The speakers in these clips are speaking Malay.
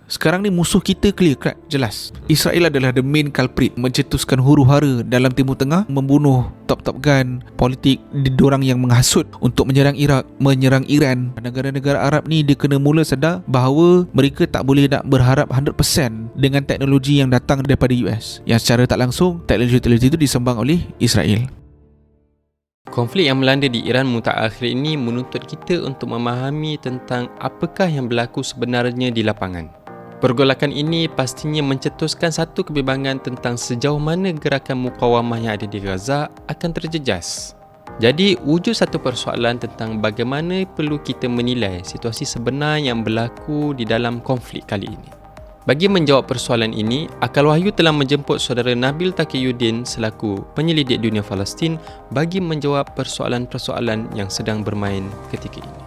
Sekarang ni musuh kita clear cut, jelas. Israel adalah the main culprit, mencetuskan huru-hara dalam Timur Tengah, membunuh top-top gun politik diorang yang menghasut untuk menyerang Iraq, menyerang Iran. Negara-negara Arab ni dia kena mula sedar bahawa mereka tak boleh nak berharap 100% dengan teknologi yang datang daripada US, yang secara tak langsung teknologi-teknologi itu disembang oleh Israel. Konflik yang melanda di Iran mutakhir ini menuntut kita untuk memahami tentang apakah yang berlaku sebenarnya di lapangan. Pergolakan ini pastinya mencetuskan satu kebimbangan tentang sejauh mana gerakan mukawamah yang ada di Gaza akan terjejas. Jadi, wujud satu persoalan tentang bagaimana perlu kita menilai situasi sebenar yang berlaku di dalam konflik kali ini. Bagi menjawab persoalan ini, Akal Wahyu telah menjemput saudara Nabil Taqiyuddin selaku penyelidik dunia Palestin bagi menjawab persoalan-persoalan yang sedang bermain ketika ini.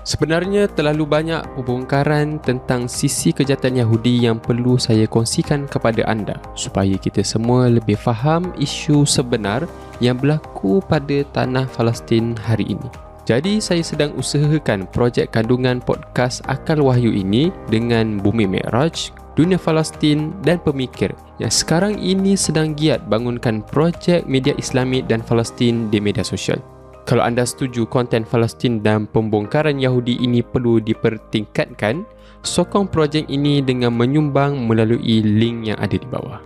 Sebenarnya terlalu banyak pembongkaran tentang sisi kejahatan Yahudi yang perlu saya kongsikan kepada anda supaya kita semua lebih faham isu sebenar yang berlaku pada tanah Palestin hari ini. Jadi saya sedang usahakan projek kandungan podcast Akal Wahyu ini dengan Bumi Mi'raj, Dunia Palestin dan Pemikir yang sekarang ini sedang giat bangunkan projek media Islami dan Palestin di media sosial. Kalau anda setuju konten Palestin dan pembongkaran Yahudi ini perlu dipertingkatkan, sokong projek ini dengan menyumbang melalui link yang ada di bawah.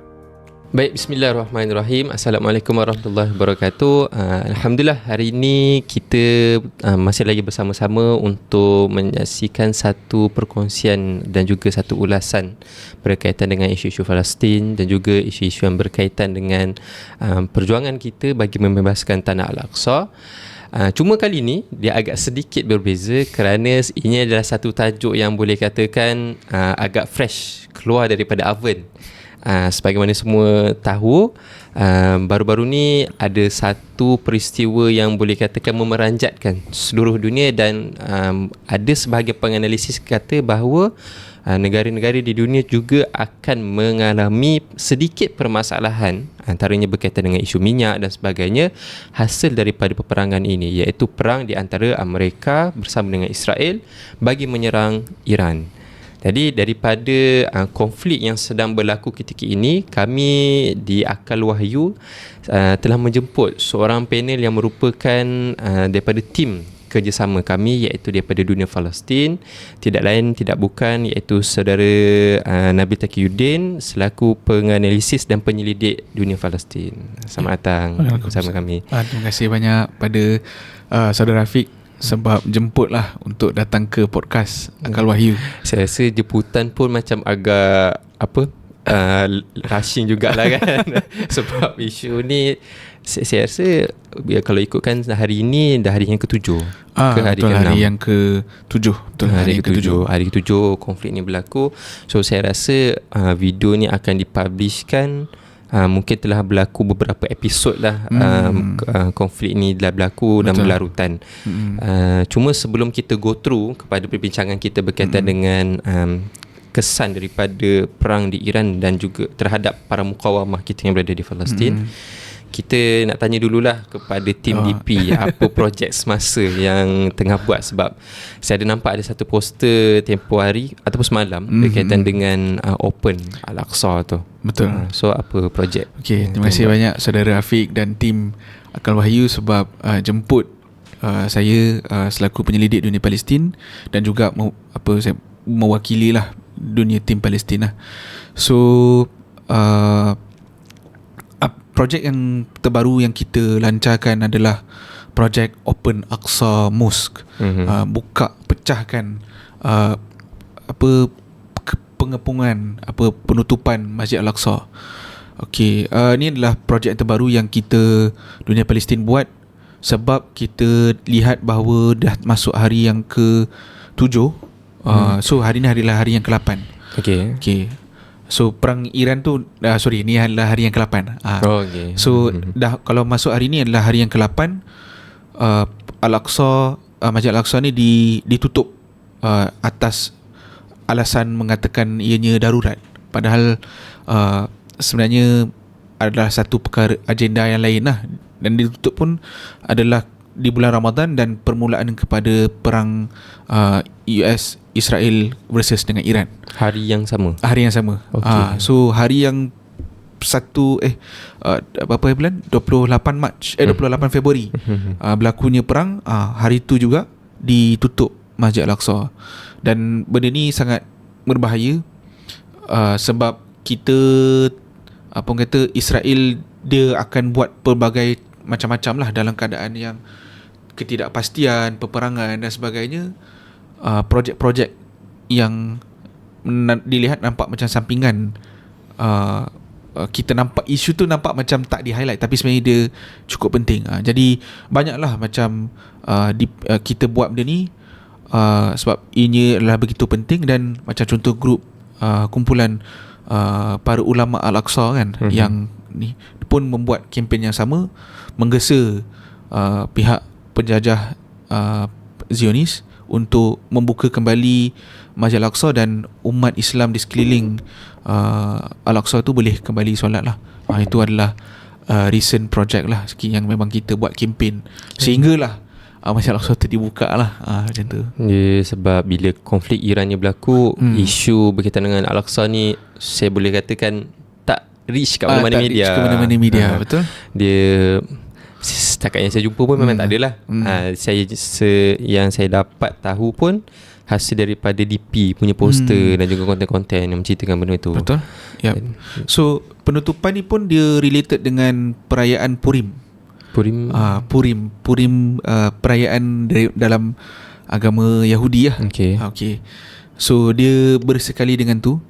Baik, bismillahirrahmanirrahim. Assalamualaikum warahmatullahi wabarakatuh. Alhamdulillah, hari ini kita masih lagi bersama-sama untuk menyaksikan satu perkongsian dan juga satu ulasan berkaitan dengan isu-isu Palestin dan juga isu-isu yang berkaitan dengan perjuangan kita bagi membebaskan Tanah Al-Aqsa. Cuma kali ini dia agak sedikit berbeza kerana ini adalah satu tajuk yang boleh katakan agak fresh, keluar daripada oven. Sebagaimana semua tahu, baru-baru ni ada satu peristiwa yang boleh katakan memeranjatkan seluruh dunia dan ada sebahagian penganalisis kata bahawa negara-negara di dunia juga akan mengalami sedikit permasalahan antaranya berkaitan dengan isu minyak dan sebagainya hasil daripada peperangan ini, iaitu perang di antara Amerika bersama dengan Israel bagi menyerang Iran. Jadi daripada konflik yang sedang berlaku ketika ini, kami di Akal Wahyu telah menjemput seorang panel yang merupakan daripada tim kerjasama kami, iaitu daripada Dunia Palestin, tidak lain tidak bukan iaitu saudara Nabil Taqiyuddin selaku penganalisis dan penyelidik Dunia Palestin. Selamat datang bersama kami. Terima kasih banyak pada saudara Rafiq sebab jemputlah untuk datang ke podcast Akal Wahyu. Saya rasa jemputan pun macam agak rushing jugalah kan. Sebab isu ni saya rasa kalau ikutkan hari ini dah hari yang ke-7 ke hari ke-6. Hari yang ke-7. Betul, hari ke-7. Hari ke-7 konflik ni berlaku. So saya rasa video ni akan dipublishkan mungkin telah berlaku beberapa episod lah. Konflik ni telah berlaku dan berlarutan. Cuma sebelum kita go through kepada perbincangan kita berkaitan dengan kesan daripada perang di Iran dan juga terhadap para mukawamah kita yang berada di Palestin, kita nak tanya dululah kepada tim DP apa projek semasa yang tengah buat, sebab saya ada nampak ada satu poster tempoh hari ataupun semalam berkaitan dengan Open Al-Aqsa tu. Betul. So apa projek? Okey, terima kasih banyak saudara Afiq dan tim Akal Wahyu sebab jemput saya selaku penyelidik dunia Palestin dan juga saya mewakililah dunia tim Palestin lah. So projek yang terbaru yang kita lancarkan adalah projek Open Aqsa Mosque. Buka, pecahkan pengepungan, penutupan Masjid Al-Aqsa. Okey, ini adalah projek yang terbaru yang kita dunia Palestin buat sebab kita lihat bahawa dah masuk hari yang ke-7. So hari ni adalah hari yang ke-8. Okey. So perang Iran tu ni adalah hari yang ke-8. Okay. So dah kalau masuk hari ni adalah hari yang ke-8, Al-Aqsa, Masjid Al-Aqsa ni ditutup atas alasan mengatakan ianya darurat. Padahal sebenarnya adalah satu perkara agenda yang lain lah. Dan ditutup pun adalah di bulan Ramadan dan permulaan kepada perang US Israel versus dengan Iran. Hari yang sama. Hari yang sama. Okey. So hari yang berapa bulan? 28 Mac 28 Februari berlakunya perang. Hari tu juga ditutup Masjid Al-Aqsa. Dan benda ni sangat berbahaya, sebab kita Israel dia akan buat pelbagai macam-macam lah dalam keadaan yang ketidakpastian, peperangan dan sebagainya. Projek-projek yang dilihat nampak macam sampingan, kita nampak isu tu nampak macam tak di-highlight, tapi sebenarnya dia cukup penting. Jadi banyaklah macam kita buat benda ni sebab ini adalah begitu penting. Dan macam contoh grup kumpulan para ulama Al-Aqsa kan, yang ni pun membuat kempen yang sama, menggesa pihak penjajah Zionis untuk membuka kembali Masjid Al-Aqsa dan umat Islam di sekeliling Al-Aqsa tu boleh kembali solat lah. Itu adalah recent project lah yang memang kita buat kempen sehinggalah Masjid Al-Aqsa tu dibuka lah, macam tu. Sebab bila konflik Iran ni berlaku, isu berkaitan dengan Al-Aqsa ni saya boleh katakan tak reach kat mana-mana media. Tak reach ke mana-mana media, betul. Dia setakat yang saya jumpa pun memang tak adalah. Yang saya dapat tahu pun hasil daripada DP punya poster dan juga konten-konten yang menceritakan benda tu. Betul. Yep. So penutupan ni pun dia related dengan perayaan Purim. Purim perayaan dalam agama Yahudi lah. Okay. So dia bersekali dengan tu.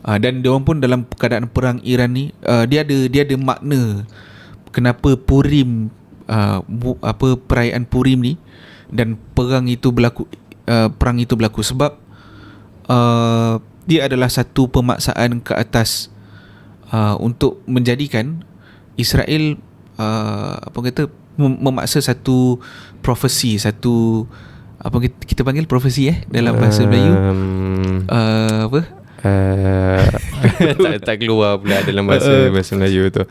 Dan dia orang pun dalam keadaan perang Iran ni, dia ada makna kenapa Purim, perayaan Purim ni dan perang itu berlaku sebab dia adalah satu pemaksaan ke atas untuk menjadikan Israel memaksa satu profesi, satu kita panggil profesi dalam bahasa Melayu, tak keluar pula dalam bahasa Melayu tu.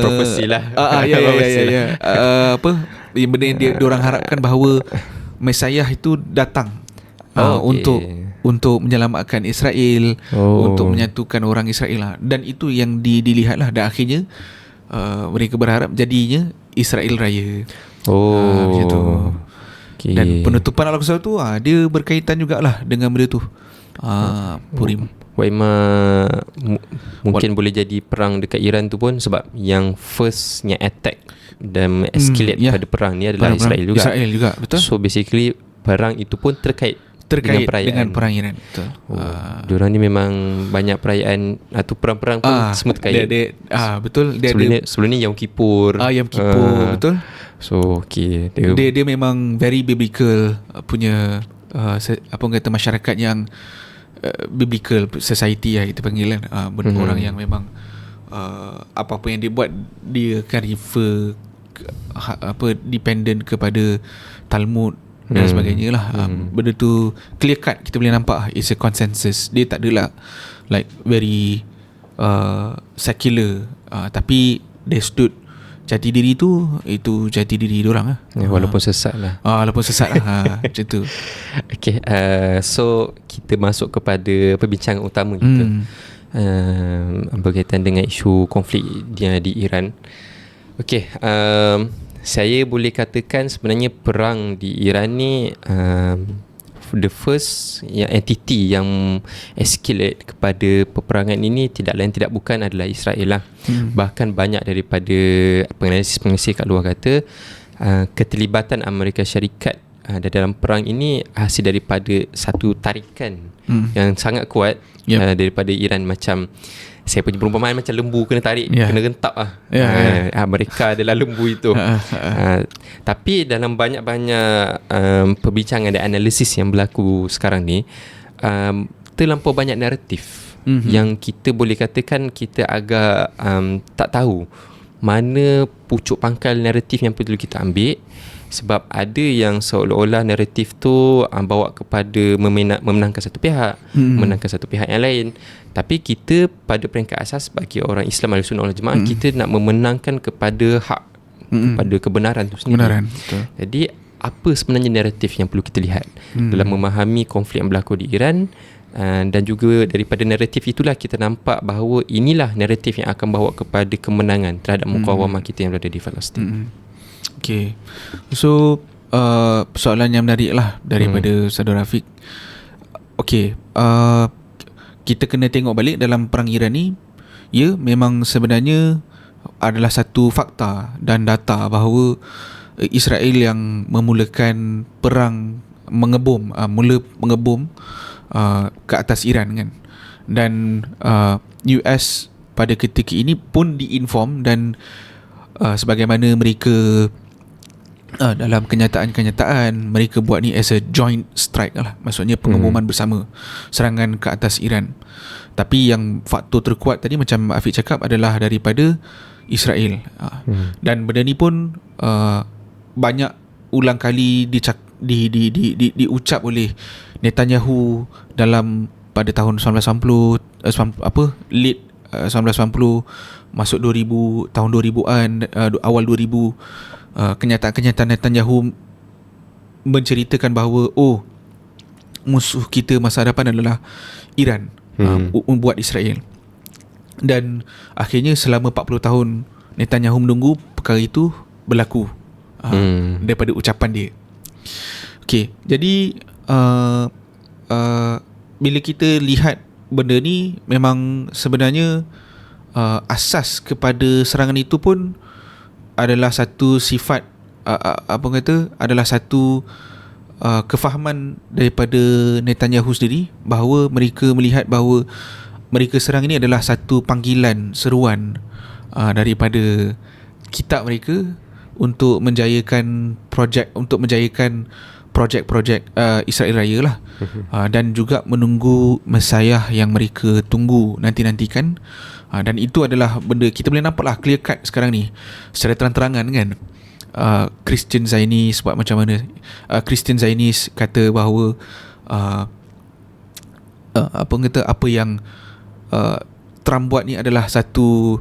Profesi lah. Ya. Benda yang dia orang harapkan bahawa Mesiah itu datang untuk menyelamatkan Israel, untuk menyatukan orang Israel lah. Dan itu yang dilihatlah, dan akhirnya mereka berharap jadinya Israel Raya. Macam tu. Dan penutupan Al-Aqsa tu dia berkaitan jugalah dengan benda tu. Purim. Mungkin boleh jadi perang dekat Iran tu pun sebab yang firstnya attack dan escalate pada perang ni adalah Israel juga. Betul. So basically perang itu pun terkait dengan perang Iran. Betul. Diorang ni memang banyak perayaan atau perang-perang pun semua terkait. Betul. Sebelum ni Yom Kippur. Betul. So dia memang very biblical punya masyarakat yang biblical society kita panggil kan. Orang yang memang apa-apa yang dia buat dia akan refer dependent kepada Talmud dan sebagainya lah. Benda tu clear cut, kita boleh nampak it's a consensus. Dia tak adalah like very secular, tapi they stood jati diri tu, itu jati diri diorang lah. Walaupun sesat lah. Macam tu. Okay, so kita masuk kepada perbincangan utama kita, berkaitan dengan isu konflik di Iran. Okay, saya boleh katakan sebenarnya perang di Iran ni the first entity yang escalate kepada peperangan ini tidak lain tidak bukan adalah Israel lah. Bahkan banyak daripada penganalisis kat luar kata keterlibatan Amerika Syarikat dalam perang ini hasil daripada satu tarikan yang sangat kuat daripada Iran. Macam saya punya perumpamaan macam lembu kena tarik, kena rentak mereka adalah lembu itu. Tapi dalam banyak-banyak perbincangan dan analisis yang berlaku sekarang ni, terlampau banyak naratif yang kita boleh katakan kita agak tak tahu mana pucuk pangkal naratif yang perlu kita ambil. Sebab ada yang seolah-olah naratif tu bawa kepada memenangkan satu pihak, memenangkan satu pihak yang lain. Tapi kita pada peringkat asas bagi orang Islam Ahlussunnah wal Jamaah, kita nak memenangkan kepada hak kepada kebenaran tu sendiri. Kebenaran, betul. Jadi apa sebenarnya naratif yang perlu kita lihat dalam memahami konflik yang berlaku di Iran, dan juga daripada naratif itulah kita nampak bahawa inilah naratif yang akan bawa kepada kemenangan terhadap mukawamah kita yang berada di Palestin. Okay. So soalan yang menarik lah daripada Saudara Afiq. Okay, kita kena tengok balik dalam perang Iran ni, ya, memang sebenarnya adalah satu fakta dan data bahawa Israel yang memulakan perang mengebom ke atas Iran kan. Dan US pada ketika ini pun diinform, dan sebagaimana mereka dalam kenyataan mereka buat ni as a joint strike lah, maksudnya pengeboman bersama, serangan ke atas Iran. Tapi yang faktor terkuat tadi macam Afiq cakap adalah daripada Israel. Dan benda ni pun banyak ulang kali diucap oleh Netanyahu dalam pada tahun 1990, late 1990 masuk 2000, tahun 2000-an, awal 2000, kenyataan-kenyataan Netanyahu menceritakan bahawa musuh kita masa hadapan adalah Iran, buat Israel. Dan akhirnya selama 40 tahun Netanyahu menunggu perkara itu berlaku daripada ucapan dia. Okay, jadi bila kita lihat benda ni, memang sebenarnya asas kepada serangan itu pun adalah satu sifat adalah satu kefahaman daripada Netanyahu sendiri, bahawa mereka melihat bahawa mereka serang ini adalah satu panggilan, seruan daripada kitab mereka untuk menjayakan projek Israel Raya lah, dan juga menunggu Mesiah yang mereka tunggu nantikan. Dan itu adalah benda kita boleh nampak lah clear cut sekarang ni secara terang-terangan kan. Christian Zionis buat macam mana, Christian Zionis kata bahawa apa yang Trump buat ni adalah satu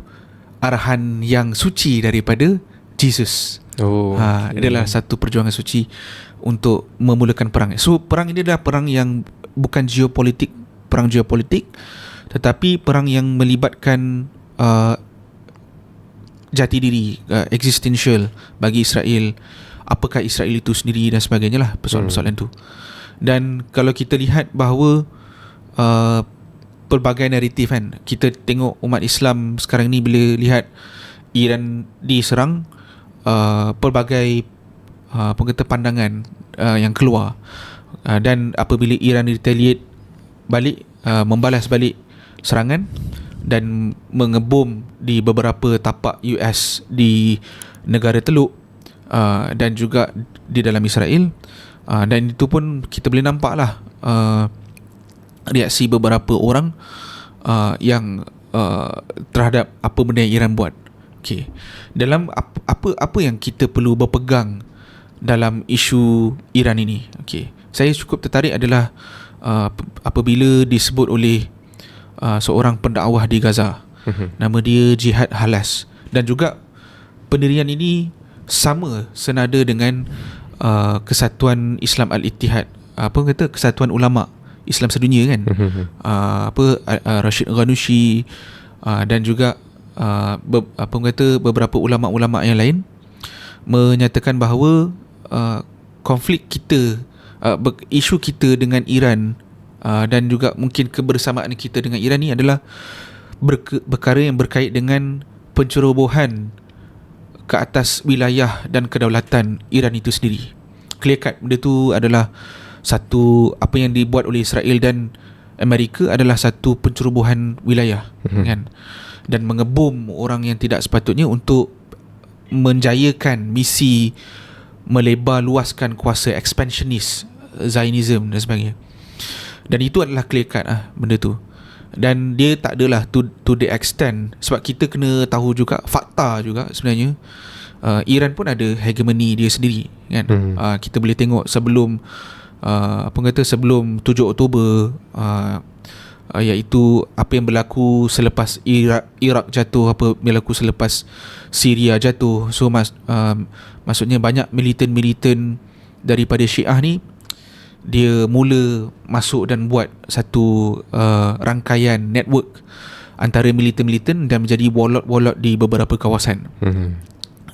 arahan yang suci daripada Jesus. Adalah satu perjuangan suci untuk memulakan perang. So perang ini adalah perang yang bukan perang geopolitik, tetapi perang yang melibatkan jati diri, existential bagi Israel. Apakah Israel itu sendiri dan sebagainya lah, persoalan-persoalan tu. Dan kalau kita lihat bahawa pelbagai naratif kan, kita tengok umat Islam sekarang ni bila lihat Iran diserang, pelbagai pandangan yang keluar, dan apabila Iran retaliate balik, membalas balik serangan dan mengebom di beberapa tapak US di negara Teluk, dan juga di dalam Israel, dan itu pun kita boleh nampak lah reaksi beberapa orang yang terhadap apa benda yang Iran buat. Okay. Dalam apa yang kita perlu berpegang dalam isu Iran ini, okay, saya cukup tertarik adalah apabila disebut oleh seorang pendakwah di Gaza, nama dia Jihad Halas, dan juga pendirian ini sama senada dengan Kesatuan Islam Al-Ittihad, Kesatuan Ulama Islam Sedunia kan, Rashid Ghanushi, dan juga beberapa ulama-ulama yang lain menyatakan bahawa konflik kita, isu kita dengan Iran, dan juga mungkin kebersamaan kita dengan Iran ni adalah perkara yang berkait dengan pencerobohan ke atas wilayah dan kedaulatan Iran itu sendiri. Clear cut, benda tu adalah satu, apa yang dibuat oleh Israel dan Amerika adalah satu pencerobohan wilayah kan, dan mengebom orang yang tidak sepatutnya untuk menjayakan misi melebar luaskan kuasa expansionis, Zionism dan sebagainya. Dan itu adalah clear cut benda tu. Dan dia tak adalah to the extent, sebab kita kena tahu juga fakta juga sebenarnya, Iran pun ada hegemoni dia sendiri kan. Kita boleh tengok sebelum sebelum 7 Oktober, iaitu apa yang berlaku selepas Iraq jatuh, apa yang berlaku selepas Syria jatuh. So maksudnya banyak militan-militan daripada Syiah ni dia mula masuk dan buat satu rangkaian network antara militan-militan dan menjadi warlord di beberapa kawasan.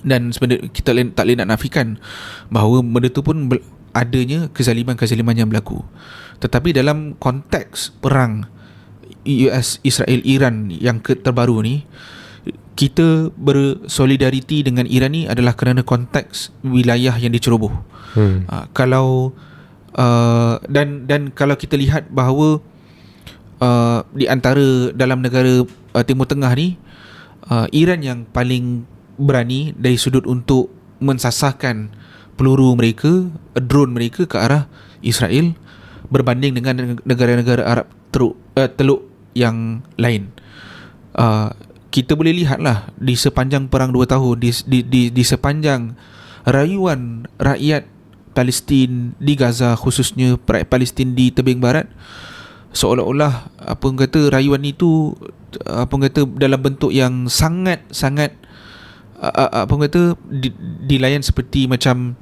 Dan sebenarnya kita tak boleh nak nafikan bahawa benda tu pun adanya kezaliman-kezaliman yang berlaku. Tetapi dalam konteks perang US, Israel, Iran yang terbaru ni, kita bersolidariti dengan Iran ni adalah kerana konteks wilayah yang diceroboh. Kalau dan kalau kita lihat bahawa di antara dalam negara Timur Tengah ni, Iran yang paling berani dari sudut untuk mensasarkan peluru mereka, drone mereka ke arah Israel berbanding dengan negara-negara Arab Teluk yang lain. Kita boleh lihatlah di sepanjang perang 2 tahun, di sepanjang rayuan rakyat Palestin di Gaza, khususnya rakyat Palestin di tebing barat, seolah-olah apa orang kata rayuan itu apa orang kata dalam bentuk yang sangat-sangat apa orang kata dilayan seperti macam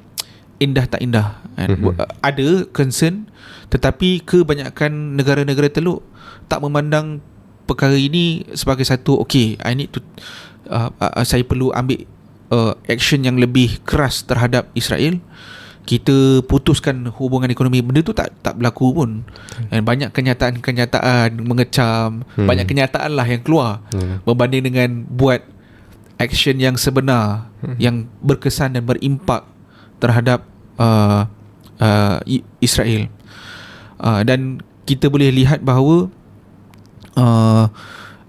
indah tak indah kan? Ada concern, tetapi kebanyakan negara-negara teluk tak memandang perkara ini sebagai satu I need to saya perlu ambil action yang lebih keras terhadap Israel. Kita putuskan hubungan ekonomi. Benda tu tak berlaku pun. Dan banyak kenyataan mengecam, banyak kenyataan lah yang keluar berbanding dengan buat action yang sebenar, yang berkesan dan berimpak terhadap Israel. Dan kita boleh lihat bahawa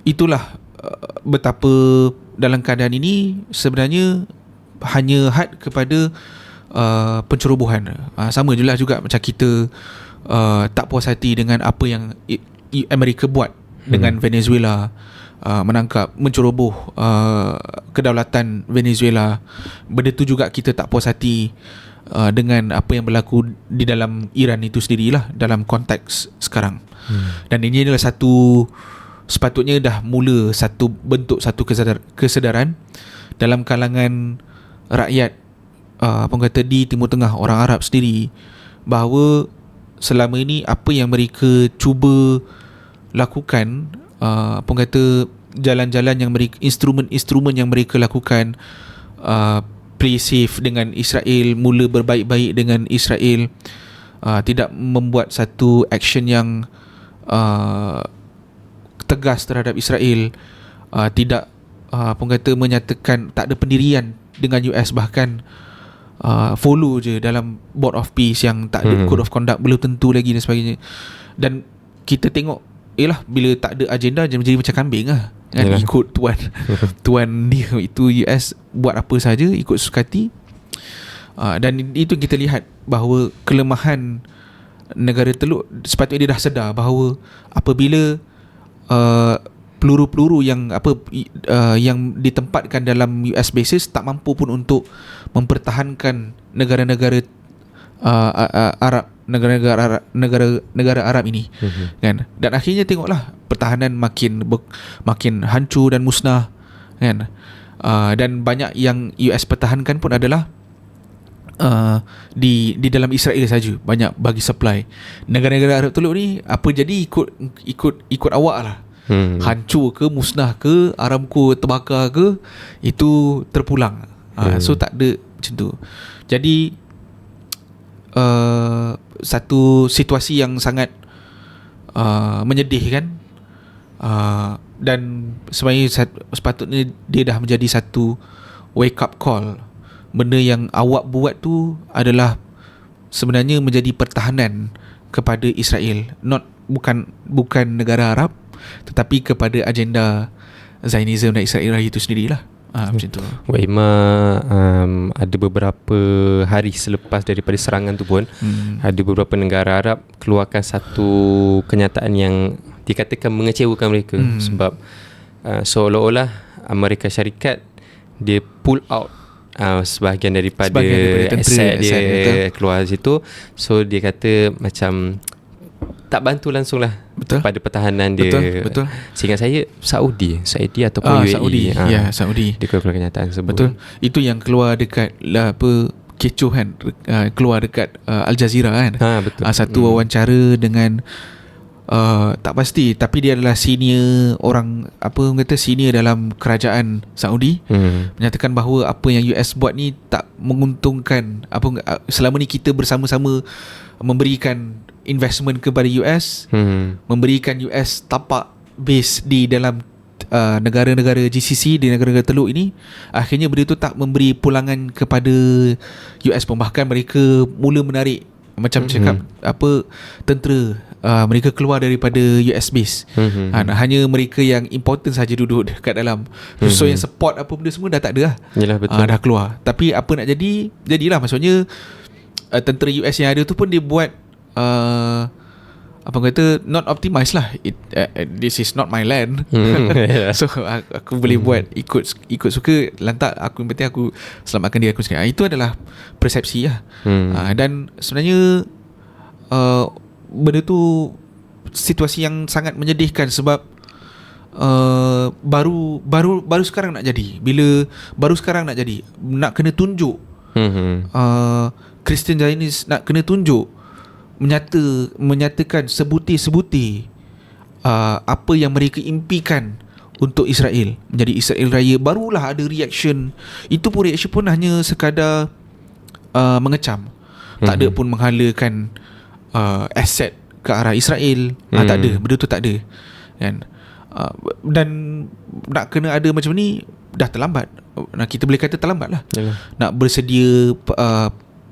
itulah betapa dalam keadaan ini sebenarnya hanya had kepada pencerobohan. Sama je lah juga macam kita tak puas hati dengan apa yang Amerika buat dengan Venezuela, menceroboh kedaulatan Venezuela. Benda tu juga kita tak puas hati dengan apa yang berlaku di dalam Iran itu sendirilah dalam konteks sekarang. Dan ini adalah sepatutnya dah mula bentuk satu kesedaran dalam kalangan rakyat kata di Timur Tengah, orang Arab sendiri, bahawa selama ini apa yang mereka cuba lakukan, kata jalan-jalan yang mereka, instrumen yang mereka lakukan, play safe dengan Israel, mula berbaik-baik dengan Israel, tidak membuat satu action yang tegas terhadap Israel, tidak kata menyatakan tak ada pendirian dengan US, bahkan follow je dalam Board of Peace yang tak ada Code of Conduct, belum tentu lagi dan sebagainya. Dan kita tengok bila tak ada agenda jadi macam kambing lah kan, ikut tuan dia itu US buat apa saja ikut sukati. Dan itu kita lihat bahawa kelemahan negara teluk sepatutnya dia dah sedar bahawa apabila peluru-peluru yang yang ditempatkan dalam US bases tak mampu pun untuk mempertahankan negara-negara Arab, negara Arab ini, kan. Dan akhirnya tengoklah pertahanan makin hancur dan musnah, kan. Dan banyak yang US pertahankan pun adalah di dalam Israel saja, banyak bagi supply. Negara-negara Arab Teluk ni apa jadi ikut awak lah. Hancur ke, musnah ke, Aramco terbakar ke, itu terpulang. So tak ada macam tu. Jadi satu situasi yang sangat menyedihkan, dan sebenarnya sepatutnya dia dah menjadi satu wake up call. Benda yang awak buat tu adalah sebenarnya menjadi pertahanan kepada Israel, bukan negara Arab, tetapi kepada agenda Zionism dan Israel itu sendirilah. Macam tu. Ada beberapa hari selepas daripada serangan tu pun ada beberapa negara Arab keluarkan satu kenyataan yang dikatakan mengecewakan mereka, sebab seolah-olah Amerika Syarikat dia pull out sebahagian daripada aset dia keluar situ. So dia kata macam tak bantu langsung lah Betul. pada pertahanan dia. Betul. Seingat saya Saudi ataupun UAE. Saudi. Ya, Saudi. Dia keluar kenyataan tersebut. Betul. Itu yang keluar dekat kecoh kan, keluar dekat Al Jazeera kan. Betul. Satu wawancara dengan tak pasti, tapi dia adalah senior orang, senior dalam kerajaan Saudi, menyatakan bahawa apa yang US buat ni tak menguntungkan. Selama ni kita bersama-sama memberikan investment kepada US, memberikan US tapak base di dalam negara-negara GCC, di negara-negara Teluk ini. Akhirnya benda tu tak memberi pulangan kepada US pun. Bahkan mereka mula menarik, macam cakap tentera mereka keluar daripada US base. Hanya mereka yang important saja duduk dekat dalam. So yang support apa benda semua dah tak ada lah. Yalah, betul. Dah keluar. Tapi apa nak jadi, jadilah. Maksudnya tentera US yang ada tu pun dia buat not optimized lah. This is not my land. So aku boleh buat ikut suka, lantak aku, yang penting aku selamatkan diri aku sendiri. Itu adalah persepsi lah. Dan sebenarnya benda tu situasi yang sangat menyedihkan, sebab baru sekarang nak jadi. Bila baru sekarang nak jadi, nak kena tunjuk Christian Zionis, nak kena tunjuk, menyatakan sebutir-sebutir apa yang mereka impikan untuk Israel, menjadi Israel Raya, barulah ada reaction. Itu pun reaction pun hanya sekadar mengecam. Tak ada pun menghalakan aset ke arah Israel. Tak ada, benda tu tak ada kan. Dan nak kena ada macam ni dah terlambat. Kita boleh kata terlambat lah. Yalah. Nak bersedia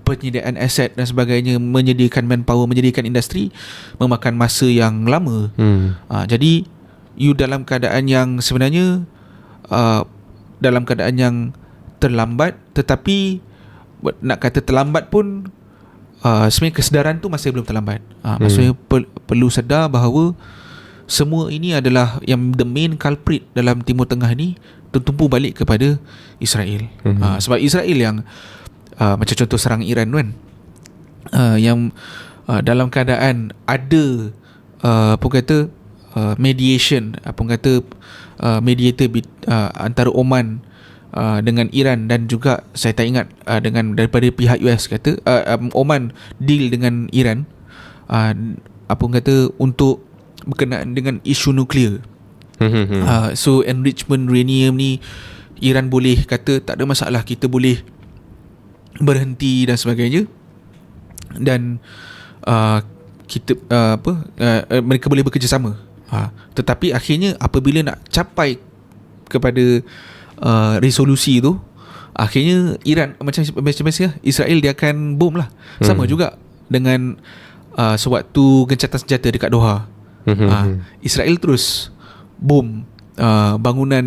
penyediaan aset dan sebagainya, menyediakan manpower, menyediakan industri, memakan masa yang lama. Jadi you dalam keadaan yang sebenarnya dalam keadaan yang terlambat. Tetapi nak kata terlambat pun sebenarnya kesedaran tu masih belum terlambat. Maksudnya perlu sedar bahawa semua ini adalah yang the main culprit dalam Timur Tengah ni tertumpu balik kepada Israel. Sebab Israel yang macam contoh serang Iran kan, yang dalam keadaan ada mediation, mediator antara Oman dengan Iran, dan juga saya tak ingat dengan daripada pihak US kata Oman deal dengan Iran untuk berkenaan dengan isu nuklear. So enrichment uranium ni Iran boleh kata tak ada masalah, kita boleh berhenti dan sebagainya, dan mereka boleh bekerjasama. Tetapi akhirnya apabila nak capai kepada resolusi tu, akhirnya Iran macam biasa, Israel dia akan bom lah. Sama juga dengan sewaktu gencatan senjata dekat Doha. Israel terus bom bangunan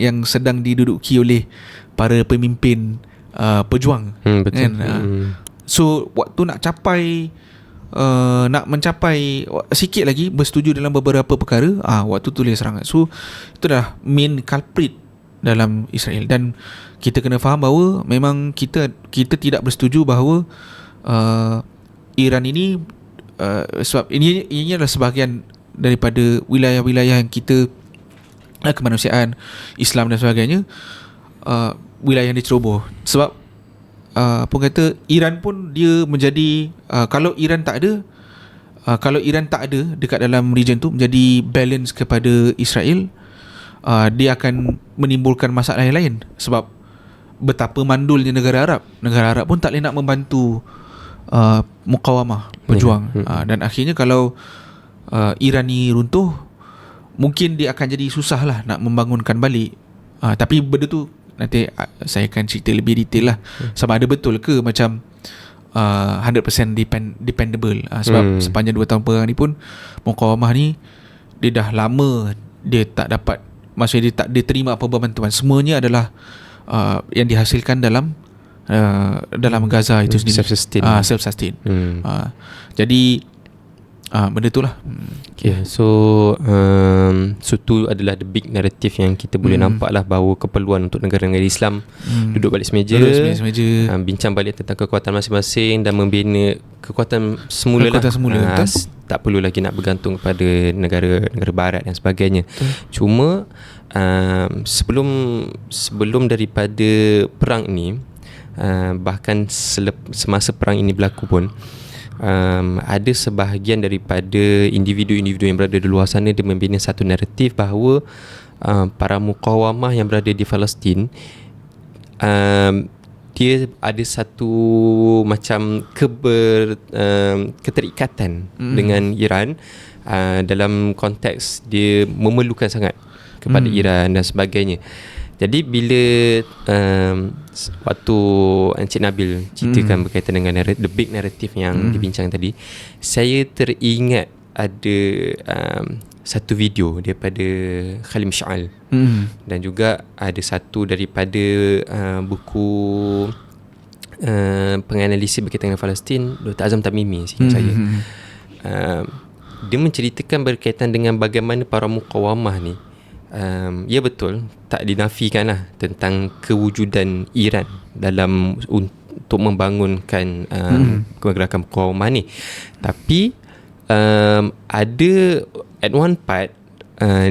yang sedang diduduki oleh para pemimpin pejuang. Betul. Kan? So waktu nak mencapai sikit lagi bersetuju dalam beberapa perkara, waktu tu boleh serangan. So itu dah main culprit dalam Israel. Dan kita kena faham bahawa memang kita tidak bersetuju bahawa Iran ini sebab ini adalah sebahagian daripada wilayah-wilayah yang kita kemanusiaan Islam dan sebagainya, wilayah yang diceroboh. Sebab Iran pun dia menjadi kalau Iran tak ada dekat dalam region tu, menjadi balance kepada Israel, dia akan menimbulkan masalah yang lain. Sebab betapa mandulnya negara Arab pun tak boleh nak membantu muqawamah, pejuang. Dan akhirnya kalau Iran ni runtuh, mungkin dia akan jadi susah lah nak membangunkan balik. Tapi benda tu nanti saya akan cerita lebih detail lah, sama ada betul ke macam 100% dependable. Sebab sepanjang 2 tahun perang ni pun muqawamah ni dia dah lama dia tak dapat, maksudnya dia tak terima apa-apa bantuan. Semuanya adalah yang dihasilkan dalam Gaza itu sendiri, self-sustain. Jadi benda tu lah. Okay, so tu adalah the big narrative yang kita boleh nampak lah, bahawa keperluan untuk negara-negara Islam duduk balik semeja, bincang balik tentang kekuatan masing-masing dan membina kekuatan semula. tak perlu lagi nak bergantung kepada negara barat dan sebagainya. Cuma sebelum daripada perang ni, bahkan semasa perang ini berlaku pun, ada sebahagian daripada individu-individu yang berada di luar sana, dia membina satu naratif bahawa para mukawamah yang berada di Palestin, dia ada satu macam keterikatan dengan Iran, dalam konteks dia memerlukan sangat kepada Iran dan sebagainya. Jadi bila waktu Encik Nabil ceritakan berkaitan dengan the big narrative yang dibincang tadi, saya teringat ada satu video daripada Khalim Sha'al, dan juga ada satu daripada buku penganalisis berkaitan dengan Palestin, Dr. Azam Tamimi seingat saya. Dia menceritakan berkaitan dengan bagaimana para mukawamah ni, ya betul, tak dinafikan lah tentang kewujudan Iran dalam untuk membangunkan gerakan mukawamah ni. Tapi ada at one part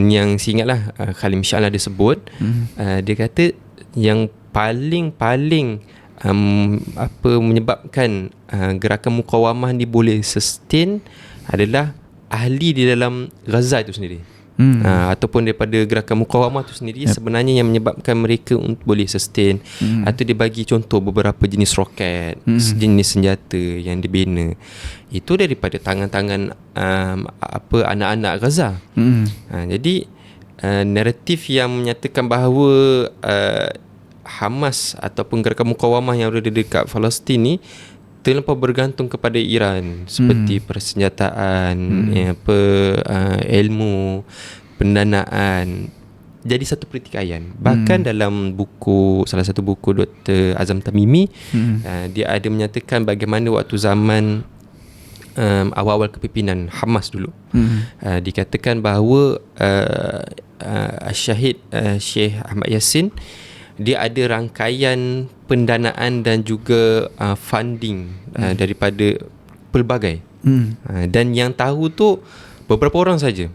yang saya ingatlah Khalim Sha'al ada sebut, dia kata yang paling menyebabkan gerakan mukawamah ni boleh sustain adalah ahli di dalam Gaza itu sendiri. Ataupun daripada gerakan mukawamah itu sendiri, sebenarnya yang menyebabkan mereka boleh sustain. Atau dia bagi contoh beberapa jenis roket, jenis senjata yang dibina itu daripada tangan-tangan anak-anak Gaza. Jadi naratif yang menyatakan bahawa Hamas ataupun gerakan mukawamah yang berada dekat Palestin ni terlampau bergantung kepada Iran, seperti persenjataan, ilmu, pendanaan, jadi satu pertikaian. Bahkan dalam salah satu buku Dr. Azam Tamimi, dia ada menyatakan bagaimana waktu zaman awal-awal kepimpinan Hamas dulu, dikatakan bahawa Syahid Syekh Ahmad Yassin, dia ada rangkaian pendanaan dan juga funding daripada pelbagai, dan yang tahu tu beberapa orang saja.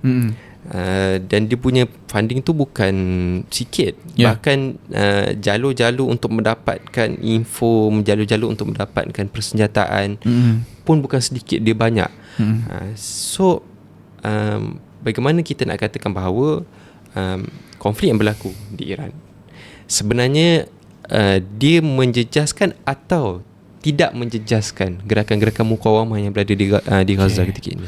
Dan dia punya funding tu bukan sikit, bahkan jalur-jalur untuk mendapatkan info, jalur-jalur untuk mendapatkan persenjataan pun bukan sedikit, dia banyak. So bagaimana kita nak katakan bahawa konflik yang berlaku di Iran sebenarnya dia menjejaskan atau tidak menjejaskan gerakan-gerakan mukawamah yang berada di Gaza ketika ini?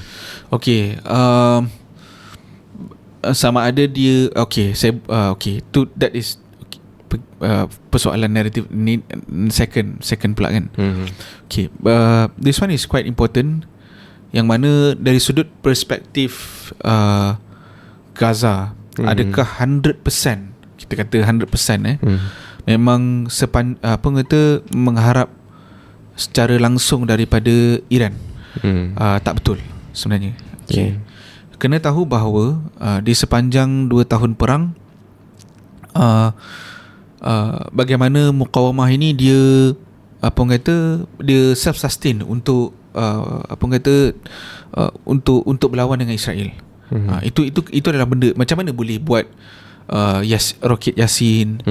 Sama ada dia that is persoalan naratif ni, second pula kan. This one is quite important, yang mana dari sudut perspektif Gaza, adakah 100%, kita kata 100%, memang mengharap secara langsung daripada Iran? Tak betul sebenarnya. Kena tahu bahawa di sepanjang 2 tahun perang, bagaimana mukawamah ini dia dia self sustain untuk untuk berlawan dengan Israel. Itu adalah benda, macam mana boleh buat roket Yasin.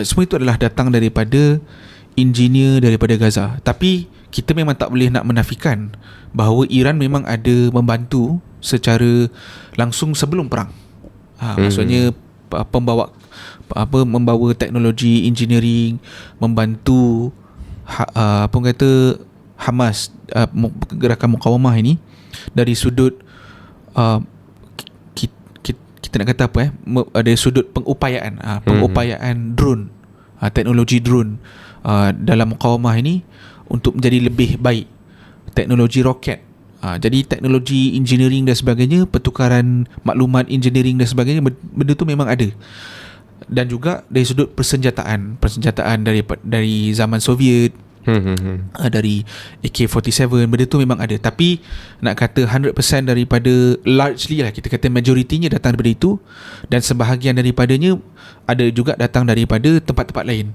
Semua itu adalah datang daripada engineer daripada Gaza. Tapi kita memang tak boleh nak menafikan bahawa Iran memang ada membantu secara langsung sebelum perang. Maksudnya membawa teknologi engineering, membantu Hamas, gerakan mukawamah ini dari sudut kita nak kata dari sudut pengupayaan, pengupayaan drone, teknologi drone dalam mukawamah ini untuk menjadi lebih baik, teknologi roket. Jadi teknologi engineering dan sebagainya, pertukaran maklumat engineering dan sebagainya, benda tu memang ada. Dan juga dari sudut persenjataan dari zaman Soviet, dari AK-47, benda tu memang ada. Tapi nak kata 100% daripada, largely lah, kita kata majoritinya datang daripada itu, dan sebahagian daripadanya ada juga datang daripada tempat-tempat lain.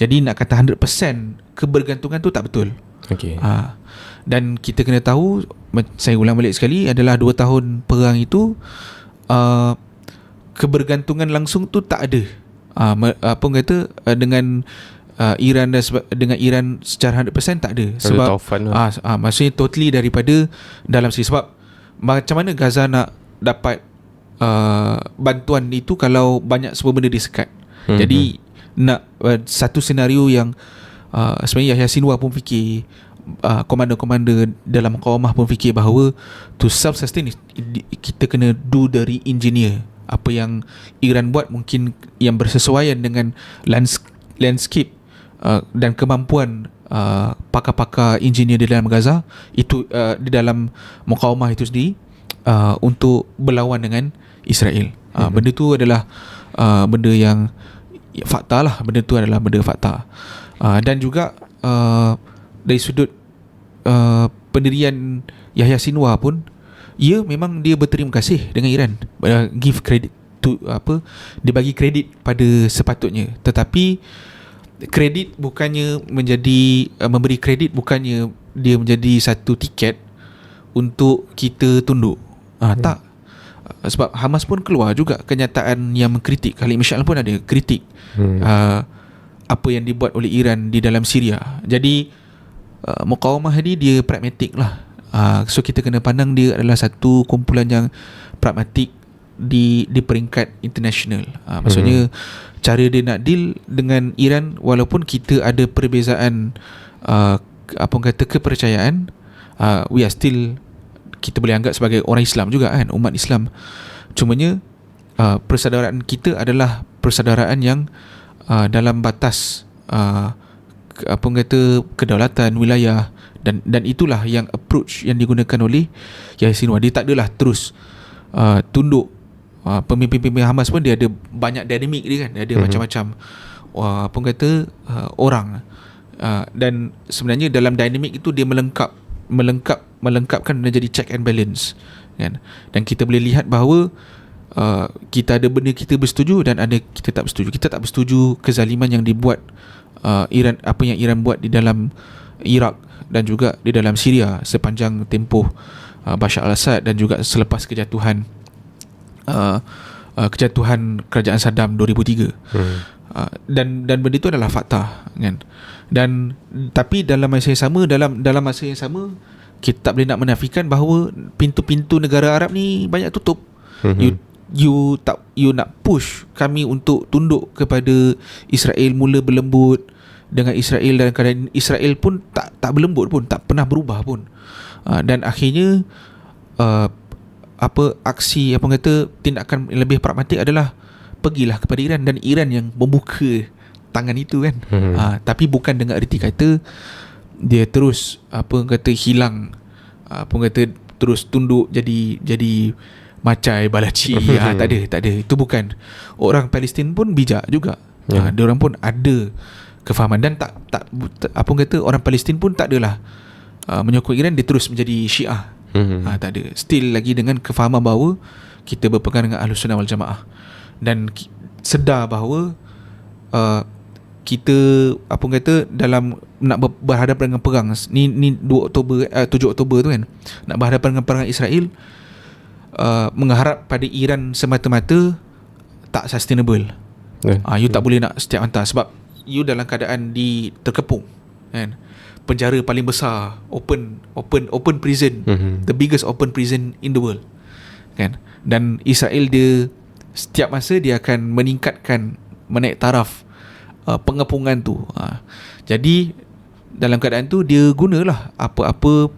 Jadi nak kata 100% kebergantungan tu tak betul. Dan kita kena tahu saya ulang balik sekali, adalah 2 tahun perang itu kebergantungan langsung tu tak ada. Apa orang kata, dengan Iran dengan Iran secara 100% tak ada. Sebab maksudnya totally daripada dalam sini. Sebab macam mana Gaza nak dapat bantuan itu kalau banyak semua benda disekat. Jadi nak satu senario yang sebenarnya Yahya Sinwar pun fikir, komander-komander dalam mukawamah pun fikir bahawa to self-sustain kita kena do dari engineer. Apa yang Iran buat mungkin yang bersesuaian dengan landscape dan kemampuan pakar-pakar engineer di dalam Gaza itu, di dalam mukawamah itu sendiri, untuk berlawan dengan Israel. Benda tu adalah benda yang fakta lah. Benda tu adalah benda fakta. Dan juga dari sudut pendirian Yahya Sinwar pun, memang dia berterima kasih dengan Iran, give credit to dia bagi kredit pada sepatutnya. Tetapi kredit bukannya menjadi memberi kredit bukannya dia menjadi satu tiket untuk kita tunduk. Tak. Sebab Hamas pun keluar juga kenyataan yang mengkritik. Khalid Mash'al pun ada kritik apa yang dibuat oleh Iran di dalam Syria. Jadi mukawamah ni dia pragmatik lah. So kita kena pandang dia adalah satu kumpulan yang pragmatik di peringkat international. Maksudnya cara dia nak deal dengan Iran, walaupun kita ada perbezaan apa kata kepercayaan, we are still, kita boleh anggap sebagai orang Islam juga kan, umat Islam. Cumanya persaudaraan kita adalah persaudaraan yang dalam batas apa kata kedaulatan wilayah, dan itulah yang approach yang digunakan oleh Yahya Sinwar. Dia tak adalah terus tunduk. Pemimpin-pemimpin Hamas pun dia ada banyak dinamik dia kan, dia ada macam-macam apa kata orang, dan sebenarnya dalam dinamik itu dia melengkapkan dan jadi check and balance kan. Dan kita boleh lihat bahawa kita ada benda kita bersetuju dan ada kita tak bersetuju. Kita tak bersetuju kezaliman yang dibuat Iran, apa yang Iran buat di dalam Iraq dan juga di dalam Syria sepanjang tempoh Bashar al-Assad, dan juga selepas kejatuhan kerajaan Saddam 2003. Dan benda itu adalah fakta kan. Dan tapi dalam masa yang sama, dalam masa yang sama, kita tak boleh nak menafikan bahawa pintu-pintu negara Arab ni banyak tutup. You nak push kami untuk tunduk kepada Israel, mula berlembut dengan Israel, dan keadaan Israel pun tak berlembut pun, tak pernah berubah pun. Dan akhirnya aksi apa kata tindakan lebih pragmatik adalah pergilah kepada Iran, dan Iran yang membuka tangan itu kan. Tapi bukan dengan erti kata dia terus apa kata hilang, apa kata terus tunduk jadi macai balaci. Tak ada. Itu bukan. Orang Palestin pun bijak juga. Dia orang pun ada kefahaman, dan tak apa kata orang Palestin pun tak adalah menyokong Iran dia terus menjadi Syiah. Tak ada. Still lagi dengan kefahaman bahawa kita berpegang dengan Ahlus Sunnah wal Jamaah, dan sedar bahawa kita apa kata dalam nak berhadapan dengan perang ni 2 Oktober 7 Oktober tu kan, nak berhadapan dengan perang Israel, mengharap pada Iran semata-mata tak sustainable. You tak boleh nak setiap hantar, sebab you dalam keadaan terkepung kan. Penjara paling besar, open prison, the biggest open prison in the world kan. Dan Israel dia setiap masa dia akan menaik taraf pengepungan tu. Jadi dalam keadaan tu dia gunalah apa-apa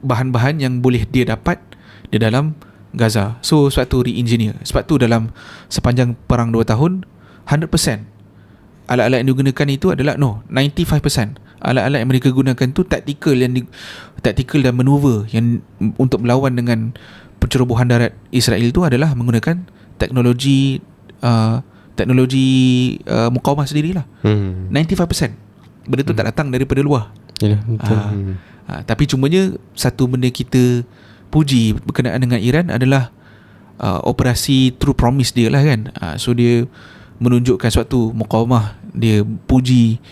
bahan-bahan yang boleh dia dapat di dalam Gaza. So sebab tu re-engineer. Sebab tu dalam sepanjang perang 2 tahun 100% alat-alat yang digunakan itu adalah 95% alat-alat yang mereka gunakan tu taktikal dan maneuver yang untuk melawan dengan pencerobohan darat Israel itu adalah menggunakan teknologi mukawamah sendirilah. 95% benda tu tak datang daripada luar. Tapi cumanya satu benda kita puji berkenaan dengan Iran adalah operasi True Promise dia lah kan. So dia menunjukkan suatu mukawamah, dia puji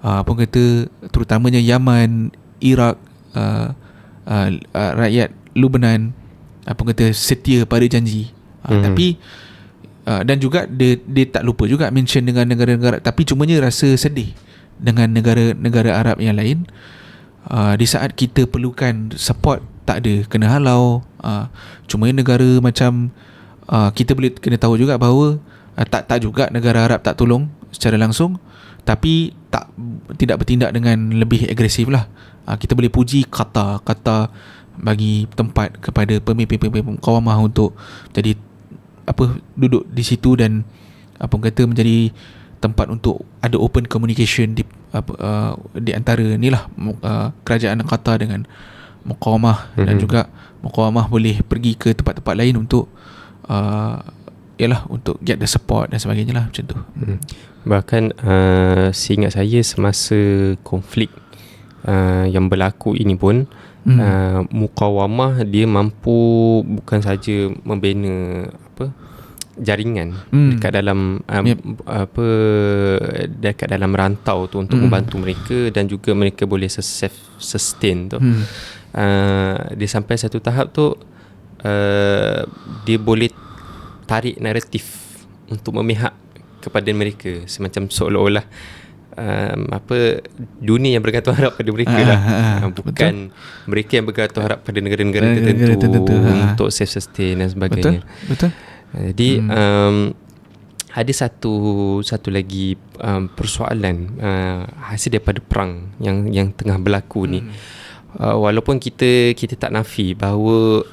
apa kata terutamanya Yaman, Iraq, rakyat Lebanon kata setia pada janji. Tapi dan juga dia tak lupa juga mention dengan negara-negara, tapi cumanya rasa sedih dengan negara-negara Arab yang lain. Di saat kita perlukan support, tak ada, kena halau. Cuma negara macam kita boleh kena tahu juga bahawa tak juga negara Arab tak tolong secara langsung, tapi tidak bertindak dengan lebih agresif lah. Kita boleh puji Qatar bagi tempat kepada pemimpin-pemimpin mukawamah untuk jadi duduk di situ dan menjadi tempat untuk ada open communication di antara inilah kerajaan Qatar dengan mukawamah, dan juga mukawamah boleh pergi ke tempat-tempat lain untuk untuk get the support dan sebagainya lah, macam tu. Bahkan seingat saya semasa konflik yang berlaku ini pun mukawamah dia mampu bukan saja membina jaringan dekat dalam dekat dalam rantau tu untuk membantu mereka, dan juga mereka boleh sustain tu. Dia sampai satu tahap tu dia boleh tarik naratif untuk memihak kepada mereka, semacam seolah-olah dunia yang bergantung harap pada mereka lah, bukan mereka yang bergantung harap pada negara-negara tertentu untuk self sustain dan sebagainya. Betul. Jadi ada satu lagi persoalan hasil daripada perang yang tengah berlaku ni. Walaupun kita tak nafi bahawa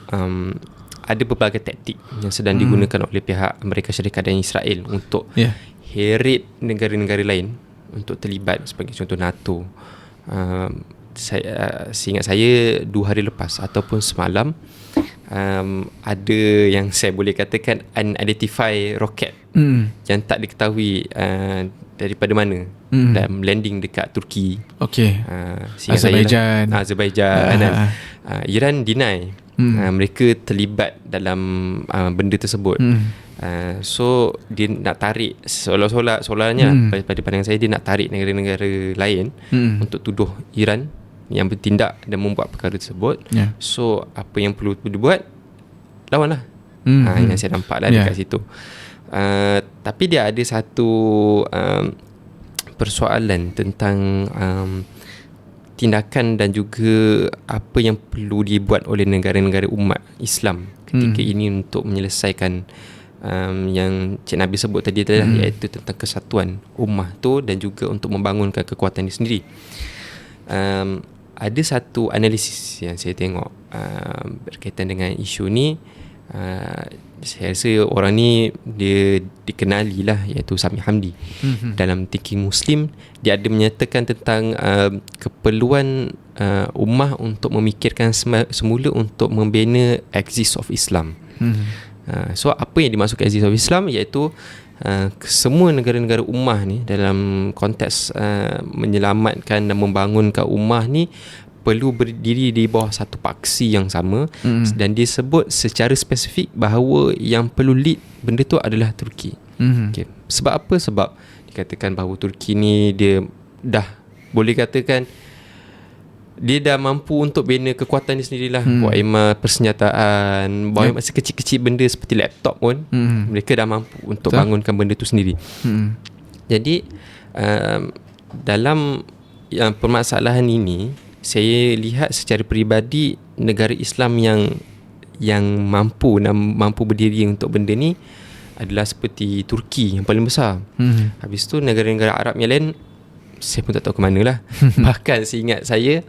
ada berbagai taktik yang sedang digunakan oleh pihak Amerika Syarikat dan Israel untuk heret negara-negara lain untuk terlibat, sebagai contoh NATO. Seingat saya 2 hari lepas ataupun semalam ada yang saya boleh katakan unidentified rocket yang tak diketahui daripada mana dan landing dekat Turki. Azerbaijan dan Iran deny mereka terlibat dalam benda tersebut. So dia nak tarik seolah-olahnya pada pandangan saya, dia nak tarik negara-negara lain untuk tuduh Iran yang bertindak dan membuat perkara tersebut. So apa yang perlu dibuat, lawanlah. Yang saya nampak lah dekat situ. Tapi dia ada satu persoalan tentang tindakan dan juga apa yang perlu dibuat oleh negara-negara umat Islam ketika ini untuk menyelesaikan yang Cik Nabil sebut tadi adalah iaitu tentang kesatuan ummah tu, dan juga untuk membangunkan kekuatan dia sendiri. Ada satu analisis yang saya tengok berkaitan dengan isu ni. Saya rasa orang ni dia dikenali lah, iaitu Sami Hamdi. Dalam Thinking Muslim, dia ada menyatakan tentang keperluan ummah untuk memikirkan semula untuk membina axis of Islam. So apa yang dimaksudkan axis of Islam, iaitu semua negara-negara ummah ni dalam konteks menyelamatkan dan membangunkan ummah ni perlu berdiri di bawah satu paksi yang sama. Dan dia sebut secara spesifik bahawa yang perlu lead benda tu adalah Turki. Sebab apa? Sebab dikatakan bahawa Turki ni dia dah boleh katakan dia dah mampu untuk bina kekuatan dia sendirilah. Buat emas persenjataan, buat emas kecil-kecil benda seperti laptop pun mereka dah mampu untuk bangunkan benda tu sendiri. Jadi dalam permasalahan ini, saya lihat secara peribadi negara Islam yang mampu berdiri untuk benda ni adalah seperti Turki yang paling besar. Habis tu negara-negara Arab yang lain saya pun tak tahu ke mana lah. Bahkan seingat saya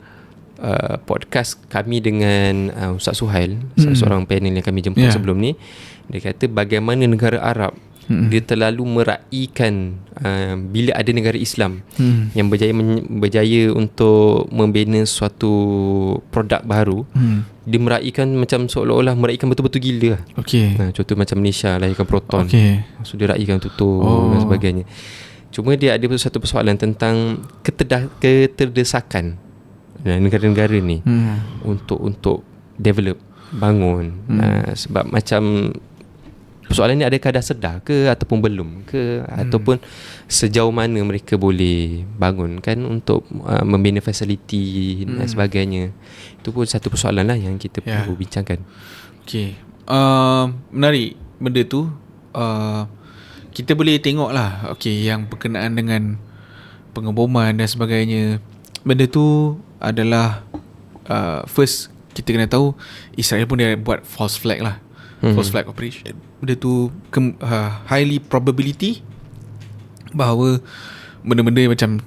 podcast kami dengan Ustaz Suhail, seorang panel yang kami jemput sebelum ni, dia kata bagaimana negara Arab dia terlalu meraihkan bila ada negara Islam yang berjaya untuk membina suatu produk baru, dia meraihkan macam seolah-olah meraihkan betul-betul gila. Contoh macam Malaysia lahirkan Proton, so dia raihkan dan sebagainya. Cuma dia ada satu persoalan tentang keterdesakan negara-negara ni untuk develop, bangun. Sebab macam persoalan ni adakah dah sedar ke ataupun belum ke, ataupun sejauh mana mereka boleh bangunkan untuk membina fasiliti dan sebagainya. Itu pun satu persoalan lah yang kita perlu bincangkan. Okay, menarik benda tu. Kita boleh tengok lah, okay, yang berkenaan dengan pengeboman dan sebagainya. Benda tu adalah first kita kena tahu Israel pun dia buat false flag lah, false flag operation. Benda tu highly probability bahawa benda-benda macam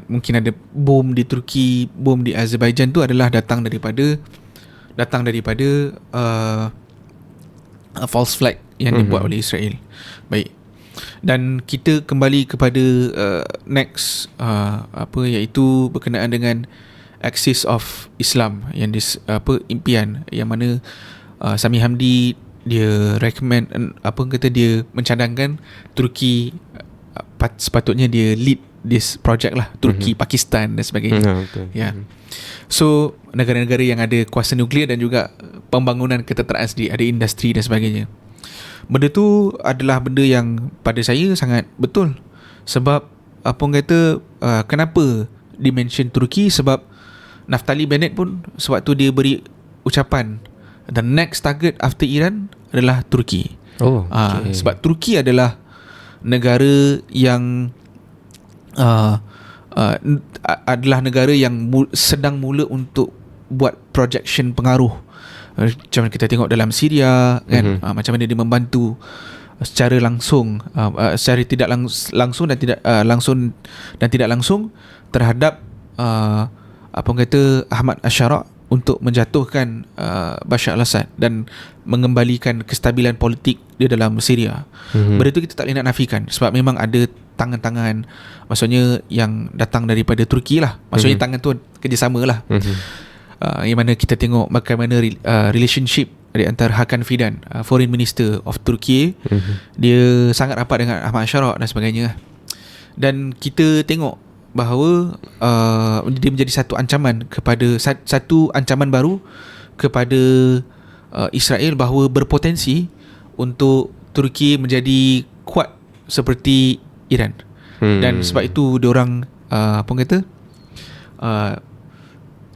mungkin ada bom di Turki, bom di Azerbaijan tu adalah datang daripada false flag yang dibuat oleh Israel. Baik. Dan kita kembali kepada next iaitu berkenaan dengan Axis of Islam yang impian yang mana Sami Hamdi dia recommend dia mencadangkan Turki sepatutnya dia lead this project lah, Turki, Pakistan dan sebagainya. So negara-negara yang ada kuasa nuklear dan juga pembangunan ketenteraan sendiri, ada industri dan sebagainya. Benda tu adalah benda yang pada saya sangat betul. Sebab kenapa dimention Turki, sebab Naftali Bennett pun sewaktu dia beri ucapan the next target after Iran adalah Turki. Sebab Turki adalah negara yang sedang mula untuk buat projection pengaruh. Macam mana kita tengok dalam Syria kan, macam mana dia membantu secara langsung, secara tidak langsung dan tidak langsung terhadap Ahmad Ash-Shara untuk menjatuhkan Bashar al-Assad dan mengembalikan kestabilan politik di dalam Syria. Benda itu kita tak boleh nak nafikan, sebab memang ada tangan-tangan, maksudnya yang datang daripada Turki lah. Maksudnya tangan tu kerjasama lah. Yang mana kita tengok bagaimana relationship di antara Hakan Fidan, Foreign Minister of Turkey, dia sangat rapat dengan Ahmad Ash-Shara dan sebagainya. Dan kita tengok bahawa dia menjadi satu ancaman baru kepada Israel, bahawa berpotensi untuk Turki menjadi kuat seperti Iran. Dan sebab itu diorang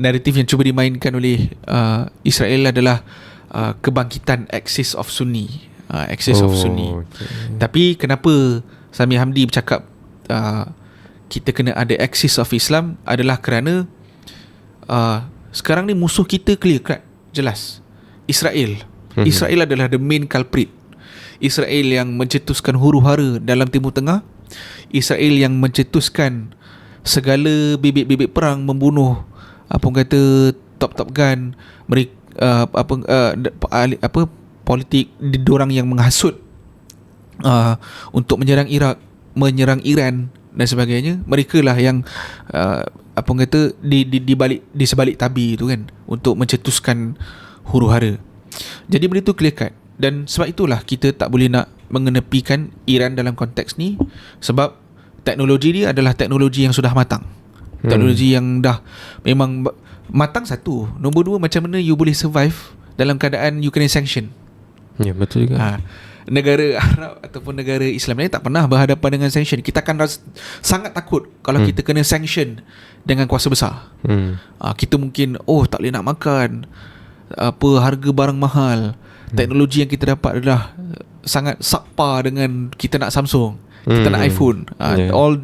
naratif yang cuba dimainkan oleh Israel adalah kebangkitan Axis of Sunni. Tapi kenapa Sami Hamdi bercakap kita kena ada Axis of Islam, adalah kerana sekarang ni musuh kita clear cut, jelas, Israel. Israel adalah the main culprit. Israel yang mencetuskan huru-hara dalam Timur Tengah. Israel yang mencetuskan segala bibit-bibit perang, membunuh top gun mereka, politik diorang yang menghasut untuk menyerang Iraq, menyerang Iran dan sebagainya. Mereka lah yang di sebalik tabi itu kan, untuk mencetuskan huru-hara. Jadi benda tu clear cut. Dan sebab itulah kita tak boleh nak mengenepikan Iran dalam konteks ni, sebab teknologi dia adalah teknologi yang sudah matang. Teknologi yang dah memang matang, satu. Nombor dua, macam mana you boleh survive dalam keadaan you kena sanction. Ya, betul juga. Negara Arab ataupun negara Islam ni tak pernah berhadapan dengan sanction. Kita akan sangat takut kalau kita kena sanction dengan kuasa besar. Kita mungkin tak boleh nak makan, harga barang mahal, teknologi yang kita dapat adalah sangat subpar dengan kita nak Samsung, kita nak iPhone, all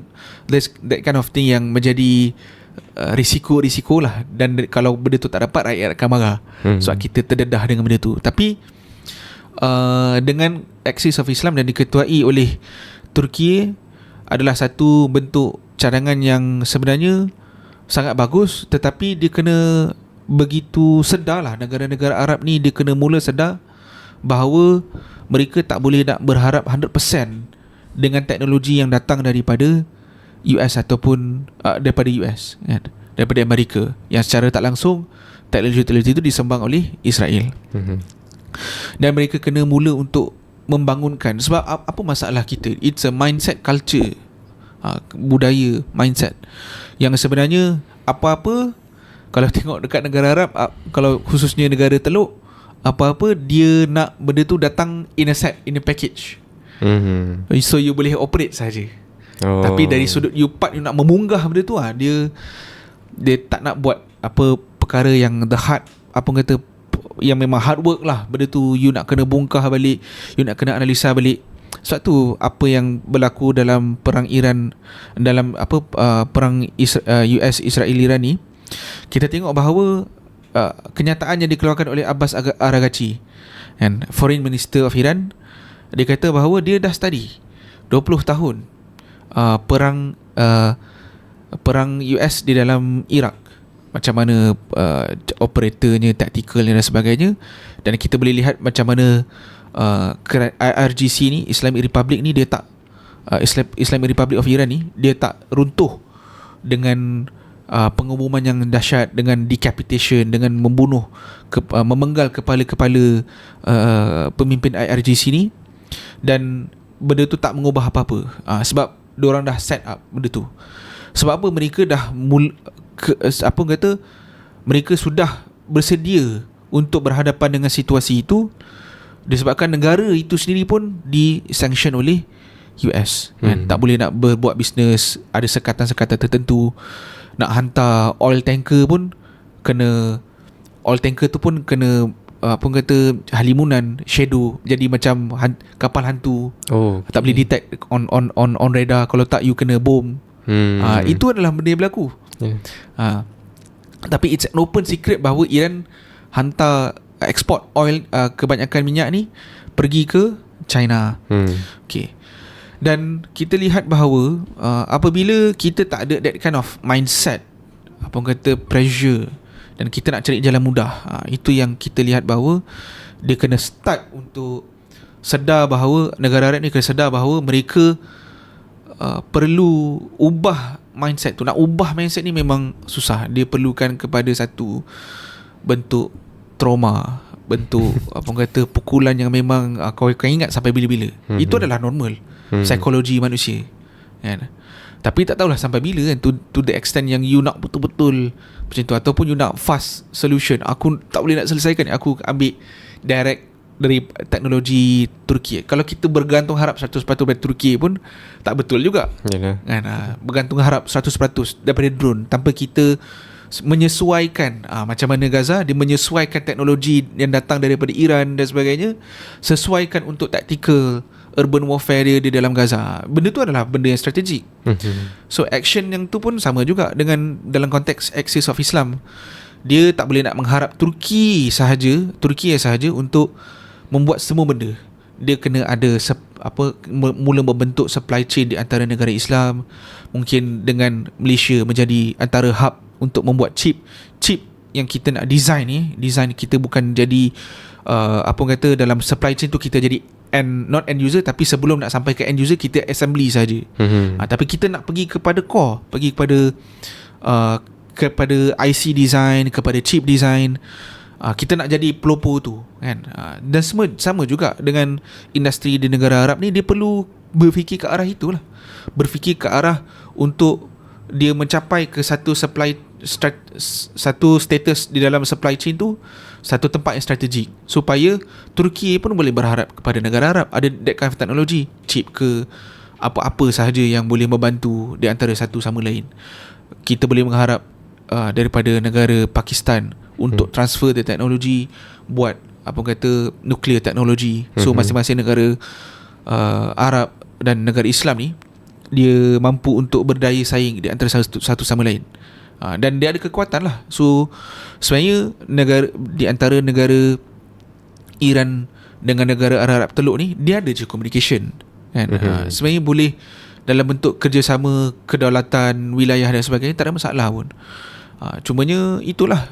that kind of thing yang menjadi risiko lah. Dan kalau benda tu tak dapat, rakyat akan marah. Sebab kita terdedah dengan benda tu. Tapi dengan Axis of Islam dan diketuai oleh Turki, adalah satu bentuk cadangan yang sebenarnya sangat bagus. Tetapi dia kena begitu sedar lah, negara-negara Arab ni dia kena mula sedar bahawa mereka tak boleh nak berharap 100% dengan teknologi yang datang daripada US ataupun daripada US kan, daripada Amerika, yang secara tak langsung teknologi itu disembang oleh Israel. Dan mereka kena mula untuk membangunkan. Sebab apa masalah kita? It's a mindset, culture, budaya, mindset yang sebenarnya apa-apa, kalau tengok dekat negara Arab, kalau khususnya negara Teluk, apa-apa dia nak benda tu datang in a set, in a package. So you boleh operate saja. Tapi dari sudut you nak memunggah benda tu dia tak nak buat apa perkara yang the hard, apa kata, yang memang hard work lah. Benda tu you nak kena bongkar balik, you nak kena analisa balik. Sebab tu apa yang berlaku dalam perang Iran, dalam apa perang US Israel Iran ni, kita tengok bahawa kenyataan yang dikeluarkan oleh Abbas Araghchi, kan, Foreign Minister of Iran, dia kata bahawa dia dah study 20 tahun perang US di dalam Iraq, macam mana operatornya, taktikalnya dan sebagainya. Dan kita boleh lihat macam mana IRGC ni, Islamic Republic ni, dia tak Islamic Republic of Iran ni, dia tak runtuh dengan pengumuman yang dahsyat, dengan decapitation, dengan membunuh, memenggal kepala-kepala pemimpin IRGC ni. Dan benda tu tak mengubah apa-apa, sebab diorang dah set up benda tu. Sebab apa? Mereka dah mereka sudah bersedia untuk berhadapan dengan situasi itu, disebabkan negara itu sendiri pun disanction oleh US, kan? Tak boleh nak berbuat bisnes, ada sekatan-sekatan tertentu. Nak hantar oil tanker pun kena, oil tanker tu pun kena halimunan, shadow, jadi macam kapal hantu. Tak boleh detect on radar. Kalau tak, you kena bom. Itu adalah benda yang berlaku. Tapi it's an open secret bahawa Iran hantar ekspor oil, kebanyakan minyak ni pergi ke China. Okay. Dan kita lihat bahawa apabila kita tak ada that kind of mindset, pressure, dan kita nak cari jalan mudah, itu yang kita lihat bahawa dia kena start untuk sedar bahawa negara Arab ni kena sedar bahawa mereka perlu ubah mindset tu. Nak ubah mindset ni memang susah. Dia perlukan kepada satu bentuk trauma, bentuk pukulan yang memang kau ingat sampai bila-bila. Itu adalah normal psikologi manusia, kan? Tapi tak tahulah sampai bila, kan, to the extent yang you nak betul-betul macam tu, ataupun you nak fast solution. Aku tak boleh nak selesaikan, aku ambil direct dari teknologi Turki. Kalau kita bergantung harap 100% dari Turki pun tak betul juga. Yalah. Kan, bergantung harap 100% daripada drone tanpa kita menyesuaikan, macam mana Gaza, dia menyesuaikan teknologi yang datang daripada Iran dan sebagainya, sesuaikan untuk tactical urban warfare dia di dalam Gaza. Benda tu adalah benda yang strategik. So action yang tu pun sama juga dengan dalam konteks Axis of Islam. Dia tak boleh nak mengharap Turki sahaja untuk membuat semua benda. Dia kena ada mula membentuk supply chain di antara negara Islam. Mungkin dengan Malaysia menjadi antara hub untuk membuat chip yang kita nak design kita bukan jadi dalam supply chain tu kita jadi not end user, tapi sebelum nak sampai ke end user kita assembly saja. Tapi kita nak pergi kepada core, pergi kepada IC design, kepada chip design. Kita nak jadi pelopor tu, kan? Dan semua sama juga dengan industri di negara Arab ni. Dia perlu berfikir ke arah itulah, berfikir ke arah untuk dia mencapai ke satu status di dalam supply chain tu, satu tempat yang strategik, supaya Turki pun boleh berharap kepada negara Arab ada that kind of technology, chip ke apa-apa sahaja yang boleh membantu di antara satu sama lain. Kita boleh mengharap daripada negara Pakistan untuk transfer the teknologi, buat nuclear technology. So masing-masing negara Arab dan negara Islam ni, dia mampu untuk berdaya saing di antara satu sama lain. Dan dia ada kekuatan lah. So sebenarnya di antara negara Iran dengan negara Arab Teluk ni, dia ada je communication, kan? Sebenarnya boleh dalam bentuk kerjasama, kedaulatan wilayah dan sebagainya, tak ada masalah pun. Cumanya itulah,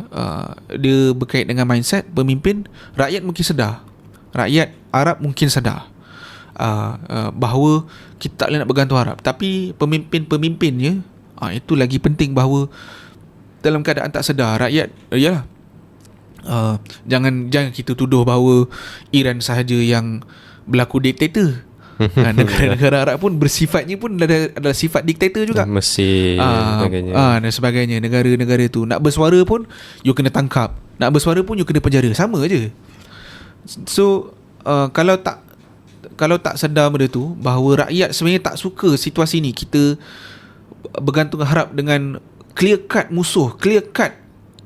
dia berkait dengan mindset pemimpin. Rakyat mungkin sedar, rakyat Arab mungkin sedar bahawa kita tak boleh nak bergantung Arab. Tapi pemimpin-pemimpinnya, itu lagi penting, bahawa dalam keadaan tak sedar, rakyat jangan kita tuduh bahawa Iran sahaja yang berlaku diktator. Negara-negara Arab pun bersifatnya pun adalah sifat diktator juga. Mesir dan sebagainya. Negara-negara tu nak bersuara pun you kena tangkap, nak bersuara pun you kena penjara. Sama je. So kalau tak sedar benda tu, bahawa rakyat sebenarnya tak suka situasi ni, kita bergantung harap dengan clear cut musuh, clear cut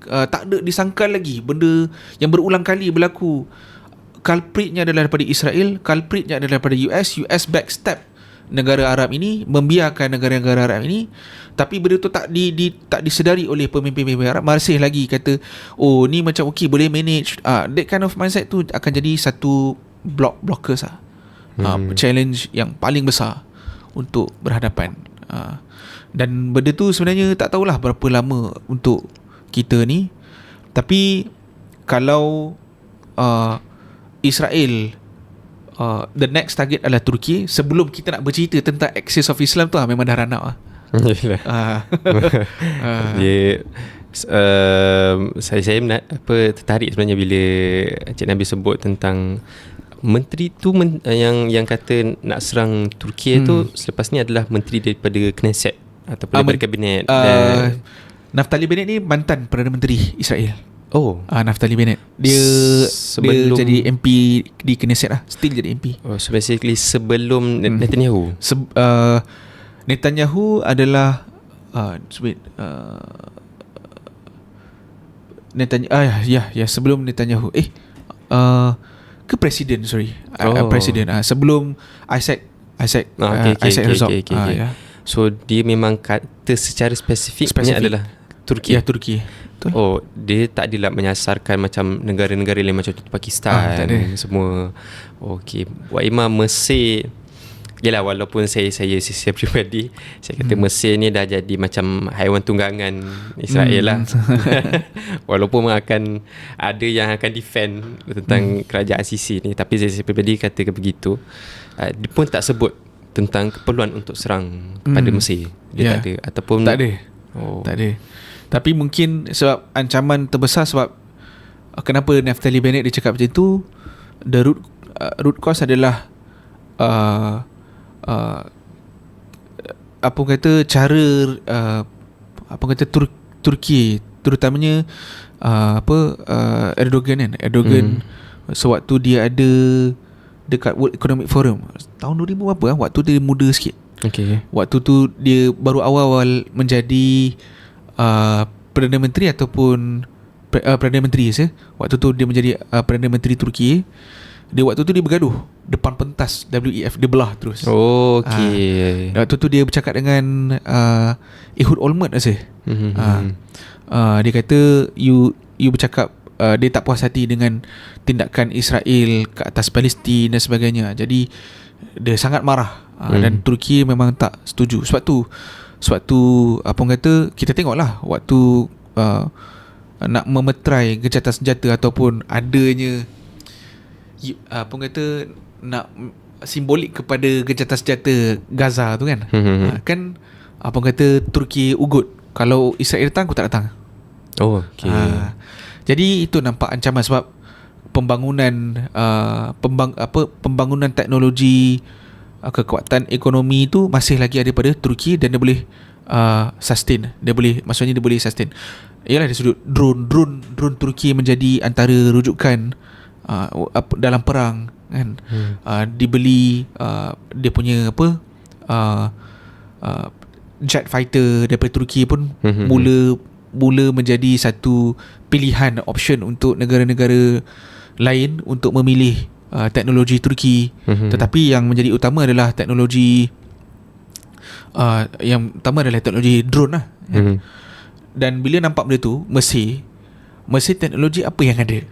tak ada disangkal lagi benda yang berulang kali berlaku. Culpritnya adalah daripada Israel, culpritnya adalah daripada US backstab negara Arab ini, membiarkan negara-negara Arab ini. Tapi benda tu tak disedari oleh pemimpin-pemimpin Arab. Masih lagi kata, oh ni macam okey, boleh manage. That kind of mindset tu akan jadi satu blockers lah. Challenge yang paling besar untuk berhadapan. Dan benda tu sebenarnya tak tahulah berapa lama untuk kita ni. Tapi kalau Israel, the next target adalah Turki, sebelum kita nak bercerita tentang Axis of Islam tu memang dah run out lah. Dia saya tertarik sebenarnya bila Encik Nabil sebut tentang menteri tu yang kata nak serang Turki tu selepas ni adalah menteri daripada Knesset ataupun daripada kabinet. Naftali Bennett ni mantan Perdana Menteri Israel. Oh, Naftali Bennett dia jadi MP di Knesset lah, still jadi MP. So basically sebelum Netanyahu. Netanyahu adalah sebelum Netanyahu ke presiden, presiden sebelum Isaac Herzog. Okay. So dia memang kata secara spesifiknya adalah Turki. Ya, Turki. Betul. Oh, dia tak adalah menyasarkan macam negara-negara lain macam Pakistan semua. Okey, buat Imam Mesir. Yalah, walaupun saya pribadi saya kata Mesir ni dah jadi macam haiwan tunggangan Israel lah. Walaupun akan ada yang akan defend tentang kerajaan Sisi ni, tapi saya pribadi kata begitu. Dia pun tak sebut tentang keperluan untuk serang kepada Mesir. Dia tak ada ataupun tak ada. Tak ada. Tapi mungkin sebab ancaman terbesar, sebab kenapa Naftali Bennett dia cakap macam tu, the root cause adalah Turki, terutamanya Erdogan sewaktu dia ada dekat World Economic Forum tahun 2000 berapa waktu dia muda sikit. Waktu tu dia baru awal-awal menjadi Perdana Menteri ataupun Perdana Menteri waktu tu dia menjadi Perdana Menteri Turki. Dia waktu tu dia bergaduh depan pentas WEF, dia belah terus. Waktu tu dia bercakap dengan Ehud Olmert dia kata you bercakap dia tak puas hati dengan tindakan Israel ke atas Palestin dan sebagainya. Jadi dia sangat marah dan Turki memang tak setuju. Sebab tu kita tengoklah waktu nak memetrai gencatan senjata ataupun adanya nak simbolik kepada gencatan senjata Gaza tu kan. Kan Turki ugut, kalau Israel datang aku tak datang. Jadi itu nampak ancaman, sebab pembangunan pembangunan teknologi, kekuatan ekonomi itu masih lagi ada pada Turki, dan dia boleh sustain. Dia boleh sustain. Ialah dari sudut drone Turki menjadi antara rujukan dalam perang kan. Dibeli dia punya jet fighter daripada Turki pun mula menjadi satu pilihan, option untuk negara-negara lain untuk memilih teknologi Turki. Tetapi yang menjadi utama adalah teknologi drone lah. Dan bila nampak benda tu, Mesir teknologi apa yang ada?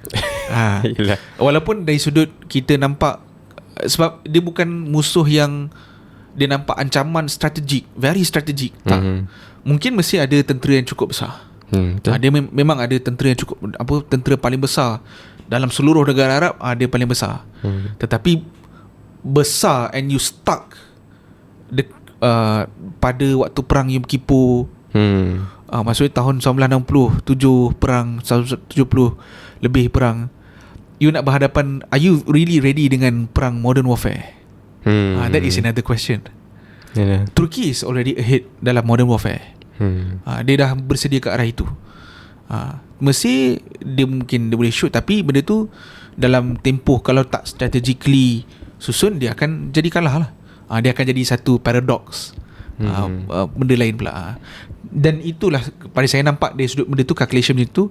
Walaupun dari sudut kita nampak, sebab dia bukan musuh yang dia nampak ancaman strategik, very strategik. Tak. Mungkin Mesir ada tentera yang cukup besar. Dia memang ada tentera yang cukup, tentera paling besar dalam seluruh negara Arab. Dia paling besar. Tetapi besar and you stuck pada waktu perang Yom Kippur. Maksudnya tahun 1967 perang, 170 lebih perang. You nak berhadapan, are you really ready dengan perang modern warfare? That is another question. Turkey is already ahead dalam modern warfare. Dia dah bersedia ke arah itu. Mesir dia mungkin dia boleh shoot, tapi benda tu dalam tempoh kalau tak strategically susun, dia akan jadi kalah lah. Dia akan jadi satu paradox. Benda lain pula. Dan itulah pada saya nampak dari sudut benda tu, calculation macam tu,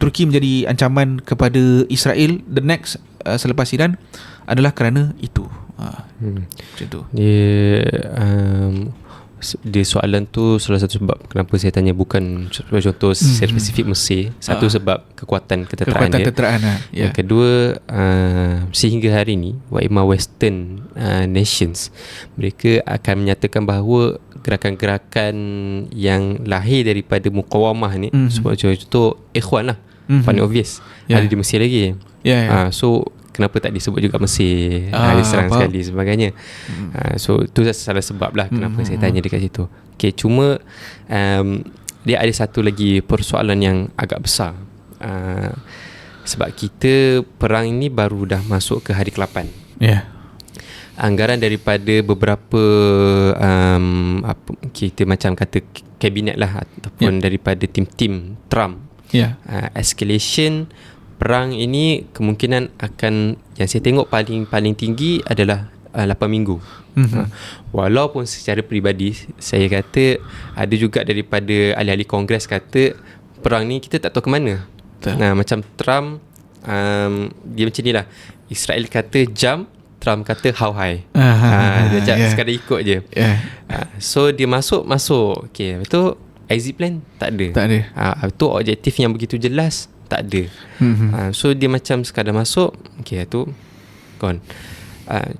Turki menjadi ancaman kepada Israel the next selepas Iran adalah kerana itu. Macam tu. Dia soalan tu salah satu sebab kenapa saya tanya bukan contoh spesifik Mesir. Satu sebab kekuatan ketenteraan dia. Yang kedua, sehingga hari ni Waimah Western nations, mereka akan menyatakan bahawa gerakan-gerakan yang lahir daripada mukawamah ni, sebagai contoh Ikhwan lah, paling obvious, ada di Mesir lagi. So kenapa tak disebut juga Mesir, diserang sekali sebagainya. So tu salah sebab lah kenapa saya tanya dekat situ. Okay, cuma dia ada satu lagi persoalan yang agak besar. Sebab kita perang ini baru dah masuk ke hari ke-8. Anggaran daripada beberapa kita macam kata kabinet lah, ataupun daripada tim-tim Trump, escalation perang ini kemungkinan akan, yang saya tengok paling tinggi adalah 8 minggu. Walaupun secara peribadi saya kata ada juga daripada ahli-ahli Kongres kata perang ni kita tak tahu ke mana. Macam Trump, dia macam ni lah, Israel kata jam, Trump kata how high. Dia sekadar ikut je. So dia masuk. Okay, betul, exit plan tak ada. Betul, objektif yang begitu jelas tak ada. So dia macam sekadar masuk, okay, tu gone.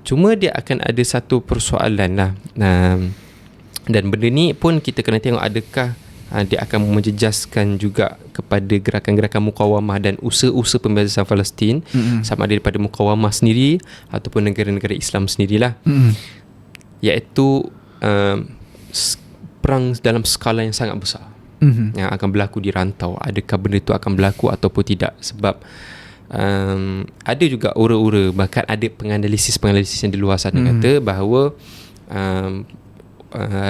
Cuma dia akan ada satu persoalan lah, dan benda ni pun kita kena tengok adakah dia akan menjejaskan juga kepada gerakan-gerakan mukawamah dan usaha-usaha pembebasan Palestin, sama ada daripada mukawamah sendiri ataupun negara-negara Islam sendirilah, iaitu perang dalam skala yang sangat besar yang akan berlaku di rantau. Adakah benda itu akan berlaku ataupun tidak? Sebab ada juga ura-ura, bahkan ada penganalisis yang di luar sana kata bahawa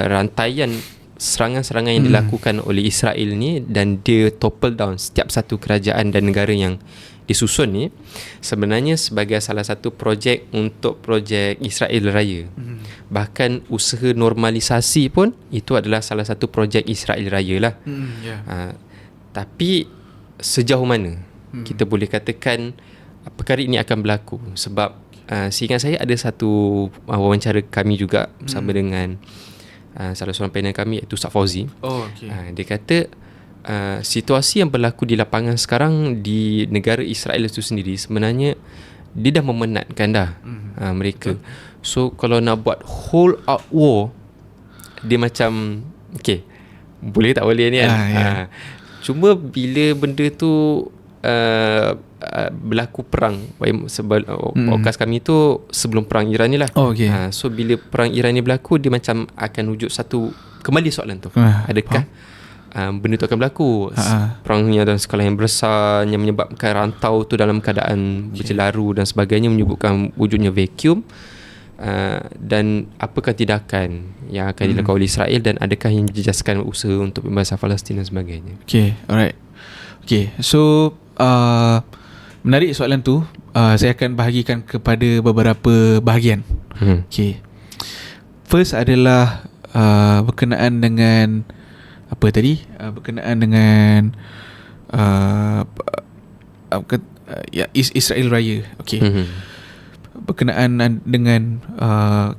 rantaian serangan-serangan yang dilakukan oleh Israel ni, dan dia topple down setiap satu kerajaan dan negara yang disusun ni, sebenarnya sebagai salah satu projek untuk projek Israel Raya. Bahkan usaha normalisasi pun itu adalah salah satu projek Israel Raya lah. Tapi sejauh mana kita boleh katakan perkara ini akan berlaku? Sebab seingat saya ada satu wawancara kami juga bersama dengan salah seorang panel kami, iaitu Ustaz Fauzi. Dia kata situasi yang berlaku di lapangan sekarang di negara Israel itu sendiri, sebenarnya dia dah memenatkan dah mereka. So kalau nak buat whole out war, dia macam okay, boleh tak boleh ni kan. Cuma bila benda tu berlaku perang, podcast kami tu sebelum perang Iran ni lah. So bila perang Iran ni berlaku, dia macam akan wujud satu, kembali soalan tu, adakah benda tu akan berlaku, perang yang dalam skala yang besar, yang menyebabkan rantau tu dalam keadaan berjelaru dan sebagainya, menyebabkan wujudnya vacuum, dan apakah tindakan yang akan dilakukan oleh Israel, dan adakah yang menjejaskan usaha untuk pembebasan Palestin dan sebagainya. Alright. So menarik soalan tu. Saya akan bahagikan kepada beberapa bahagian. First adalah berkenaan dengan apa tadi? Berkenaan dengan Israel Raya. Berkenaan dengan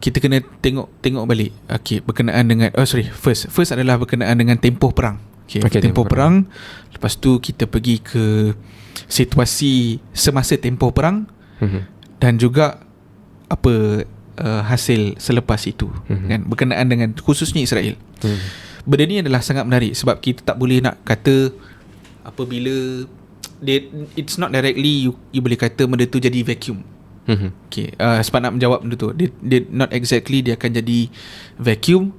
kita kena tengok balik. Berkenaan dengan first adalah berkenaan dengan tempoh perang. Tempoh perang. Lepas tu kita pergi ke situasi semasa tempoh perang, dan juga apa hasil selepas itu, kan, berkenaan dengan khususnya Israel. Benda ni adalah sangat menarik sebab kita tak boleh nak kata apabila it's not directly you boleh kata benda tu jadi vacuum. Sebab nak menjawab benda tu, dia not exactly dia akan jadi vacuum,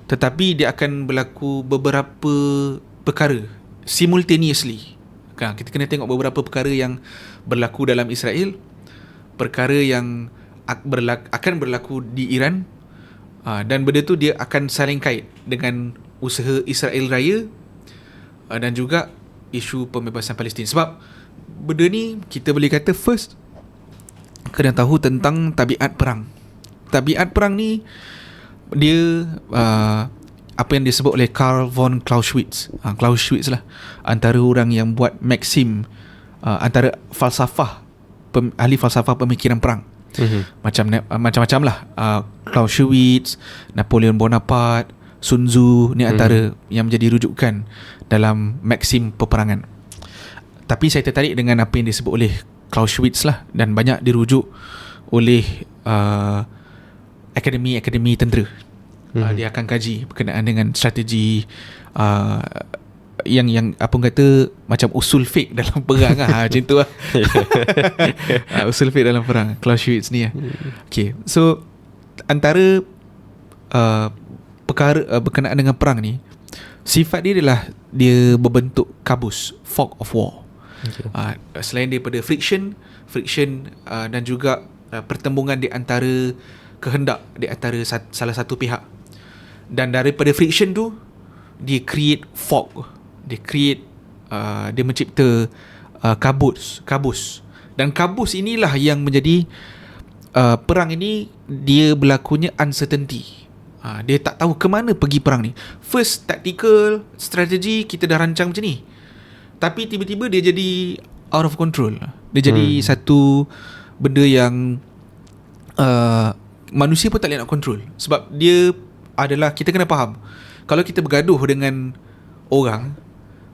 tetapi dia akan berlaku beberapa perkara simultaneously. Kita kena tengok beberapa perkara yang berlaku dalam Israel, perkara yang akan berlaku di Iran, dan benda tu dia akan saling kait dengan usaha Israel Raya, dan juga isu pembebasan Palestin. Sebab benda ni kita boleh kata first kena tahu tentang tabiat perang. Tabiat perang ni dia apa yang disebut oleh Karl von Clausewitz. Clausewitz lah antara orang yang buat Maxim, antara falsafah ahli falsafah pemikiran perang. Macam-macam lah. Clausewitz, Napoleon Bonaparte, Sun Tzu ni antara yang menjadi rujukan dalam Maxim peperangan. Tapi saya tertarik dengan apa yang disebut oleh Clausewitz lah, dan banyak dirujuk oleh akademi tentera. Dia akan kaji berkenaan dengan strategi yang apa kata macam usul fake dalam perang lah. Macam tu lah. Usul fake dalam perang, Clausewitz ni lah. Okay, so antara perkara berkenaan dengan perang ni, sifat dia adalah dia berbentuk kabus, fog of war. Selain daripada friction dan juga pertembungan di antara kehendak di antara salah satu pihak. Dan daripada friction tu dia create fog, dia mencipta kabus. Dan kabus inilah yang menjadi perang ini dia berlakunya uncertainty. Dia tak tahu ke mana pergi perang ni. First tactical strategi kita dah rancang macam ni, tapi tiba-tiba dia jadi out of control. Dia jadi satu benda yang manusia pun tak boleh nak control. Sebab dia adalah, kita kena faham, kalau kita bergaduh dengan orang,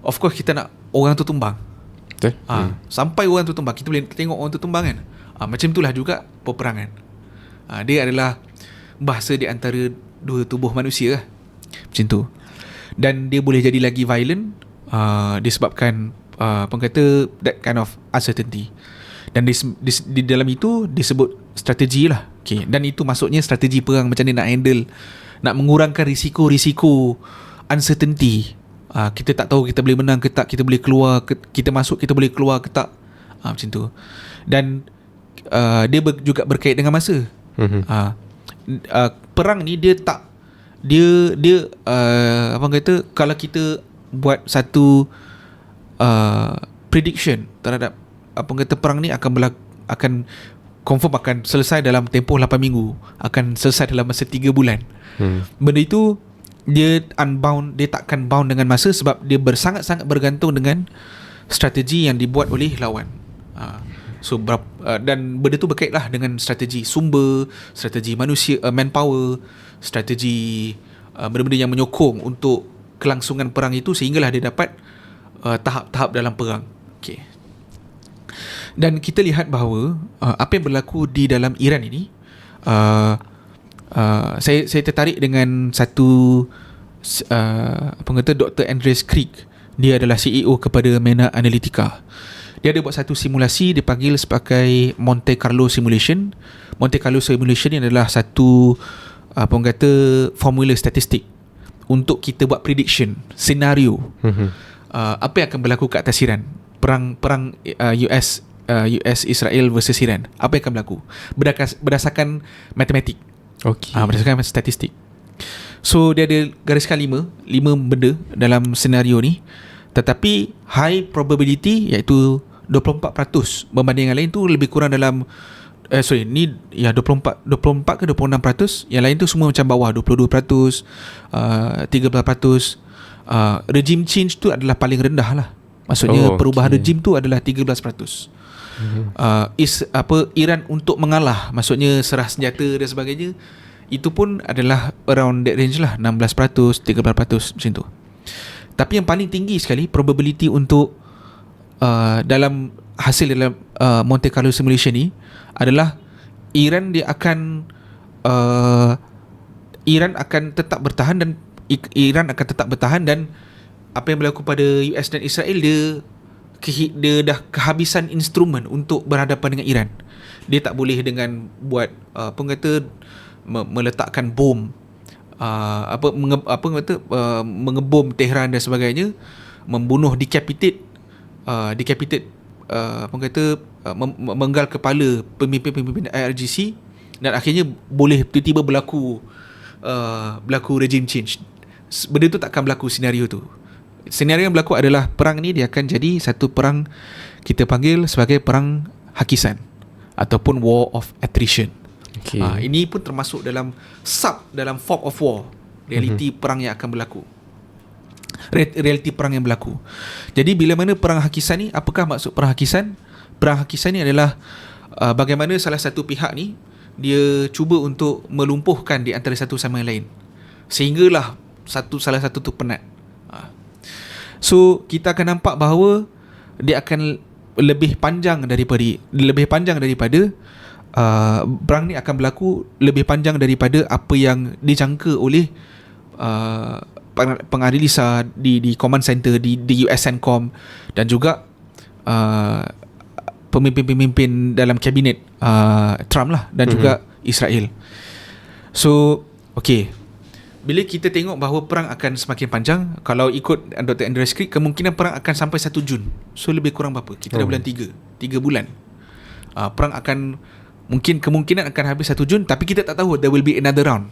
of course kita nak orang tu tumbang. Betul. Sampai orang tu tumbang, kita boleh tengok orang tu tumbang kan. Macam itulah juga peperangan. Dia adalah bahasa di antara dua tubuh manusia lah. Macam tu. Dan dia boleh jadi lagi violent disebabkan apa kata that kind of uncertainty. Dan di dalam itu disebut strategi lah. Okay. Dan itu maksudnya strategi perang, macam ni nak handle, nak mengurangkan risiko uncertainty. Kita tak tahu kita boleh menang ke tak, kita boleh keluar kita masuk, kita boleh keluar ke tak. Macam tu. Dan dia juga berkait dengan masa. Perang ni dia apa kata, kalau kita buat satu prediction terhadap apa kata perang ni akan confirm akan selesai dalam tempoh 8 minggu, akan selesai dalam masa 3 bulan. Benda itu dia unbound, dia takkan bound dengan masa, sebab dia sangat-sangat bergantung dengan strategi yang dibuat oleh lawan. So dan benda tu berkaitlah dengan strategi sumber, strategi manusia, manpower, strategi benda-benda yang menyokong untuk kelangsungan perang itu, sehinggalah dia dapat tahap-tahap dalam perang. Okay. Dan kita lihat bahawa apa yang berlaku di dalam Iran ini, saya tertarik dengan satu apa kata, Dr. Andreas Krieg. Dia adalah CEO kepada MENA Analytica. Dia ada buat satu simulasi, dipanggil sebagai Monte Carlo Simulation. Monte Carlo Simulation ni adalah satu apa orang kata formula statistik untuk kita buat prediction, senario. Apa yang akan berlaku ke atas Iran, perang US Israel versus Iran. Apa yang akan berlaku berdasarkan matematik. Berdasarkan statistik. So dia ada gariskan 5 benda dalam senario ni, tetapi high probability iaitu 24% berbanding yang lain tu lebih kurang dalam 24 ke 26%. Yang lain tu semua macam bawah, 22%, 13%. Regime change tu adalah paling rendah lah. Maksudnya perubahan regime tu adalah 13%. Iran untuk mengalah, maksudnya serah senjata dan sebagainya, itu pun adalah around that range lah, 16%, 13%, macam tu. Tapi yang paling tinggi sekali probability untuk dalam hasil dalam Monte Carlo simulation ni adalah Iran akan tetap bertahan, dan Iran akan tetap bertahan, dan apa yang berlaku pada US dan Israel, dia dah kehabisan instrumen untuk berhadapan dengan Iran. Dia tak boleh dengan buat meletakkan bom, mengebom Tehran dan sebagainya, membunuh, decapitate menggal kepala pemimpin IRGC, dan akhirnya boleh tiba-tiba berlaku regime change. Benda tu takkan berlaku senario tu. senario yang berlaku adalah perang ni dia akan jadi satu perang kita panggil sebagai perang hakisan ataupun war of attrition. Okay. Ini pun termasuk dalam fog of war, realiti perang yang akan berlaku. Realiti perang yang berlaku. Jadi bila mana perang hakisan ni, apakah maksud perang hakisan? Perang hakisan ni adalah bagaimana salah satu pihak ni dia cuba untuk melumpuhkan di antara satu sama yang lain, sehinggalah salah satu tu penat. So kita akan nampak bahawa dia akan lebih panjang daripada perang ni akan berlaku lebih panjang daripada apa yang dijangka oleh penganalisa di command center di US CENTCOM dan juga pemimpin-pemimpin dalam kabinet Trump lah dan juga Israel. So okay, bila kita tengok bahawa perang akan semakin panjang, kalau ikut Dr. Andreas Krieg, kemungkinan perang akan sampai 1 Jun. So lebih kurang berapa? Kita dah bulan 3 bulan. Perang akan kemungkinan akan habis 1 Jun, tapi kita tak tahu there will be another round.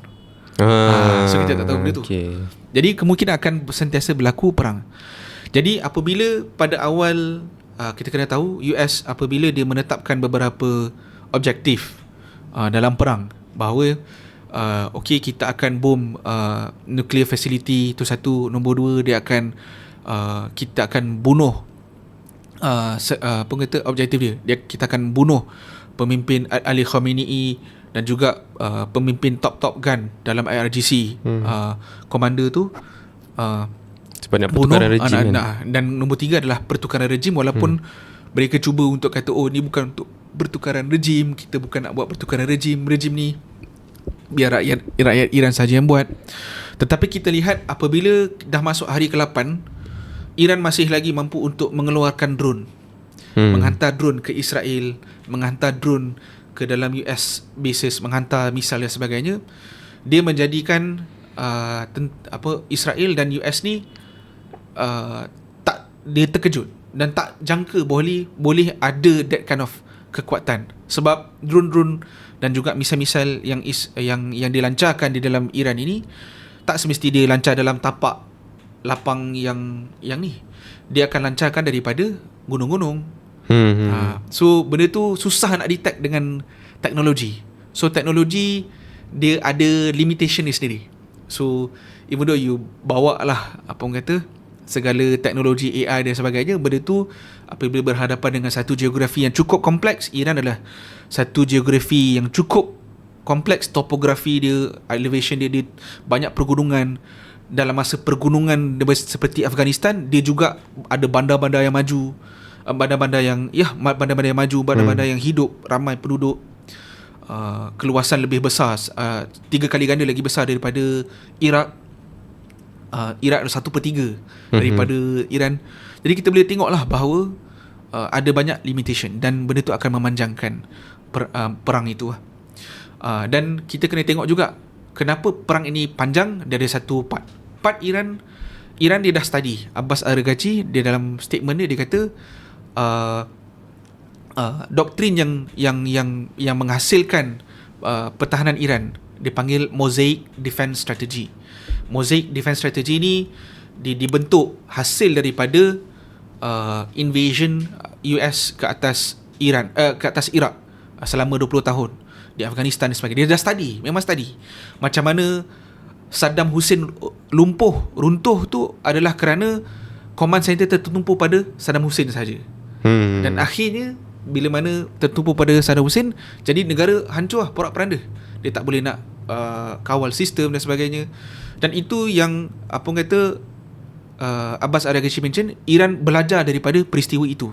So kita tak tahu benda tu. Jadi kemungkinan akan sentiasa berlaku perang. Jadi apabila pada awal kita kena tahu US apabila dia menetapkan beberapa objektif dalam perang, bahawa okay, kita akan bom nuclear facility, itu satu. Nombor 2, dia akan kita akan bunuh objektif dia kita akan bunuh pemimpin Ali Khamenei dan juga pemimpin top gun dalam IRGC. Komander tu sebenarnya pertukaran rejim dan nombor 3 adalah pertukaran rejim, walaupun mereka cuba untuk kata ni bukan untuk pertukaran rejim, kita bukan nak buat pertukaran rejim ni biar rakyat Iran saja yang buat. Tetapi kita lihat apabila dah masuk hari ke-8, Iran masih lagi mampu untuk mengeluarkan drone, menghantar drone ke Israel, menghantar drone ke dalam US bases, menghantar misal dan sebagainya. Dia menjadikan Israel dan US ni dia terkejut dan tak jangka boleh ada that kind of kekuatan, sebab drone dan juga misal-misal yang dilancarkan di dalam Iran ini tak semesti dia lancar dalam tapak lapang yang ni. Dia akan lancarkan daripada gunung-gunung. So benda tu susah nak detect dengan teknologi. So teknologi dia ada limitation dia sendiri. So even though you bawa lah segala teknologi AI dan sebagainya, benda tu apabila berhadapan dengan satu geografi yang cukup kompleks, Iran adalah satu geografi yang cukup kompleks, topografi dia, elevation dia banyak pergunungan. Dalam masa pergunungan seperti Afghanistan, dia juga ada bandar-bandar yang maju, bandar-bandar yang bandar-bandar yang hidup, ramai penduduk, keluasan lebih besar, 3 kali ganda lagi besar daripada Iraq. Iraq adalah 1/3 daripada Iran. Jadi kita boleh tengoklah bahawa ada banyak limitation dan benda tu akan memanjangkan perang itu. Dan kita kena tengok juga kenapa perang ini panjang dari satu part Iran dia dah study. Abbas Araghchi, dia dalam statement dia kata doktrin yang menghasilkan pertahanan Iran dipanggil Mosaic Defense Strategy. Mosaic Defense Strategy ni dibentuk hasil daripada invasion US ke atas Iraq selama 20 tahun di Afghanistan dan sebagainya. Dia dah memang study macam mana Saddam Hussein runtuh tu adalah kerana command center tertumpu pada Saddam Hussein saja. Dan akhirnya bila mana tertumpu pada Saddam Hussein, jadi negara hancur porak-peranda. Dia tak boleh nak kawal sistem dan sebagainya. Dan itu yang Abbas Araghchi mention, Iran belajar daripada peristiwa itu.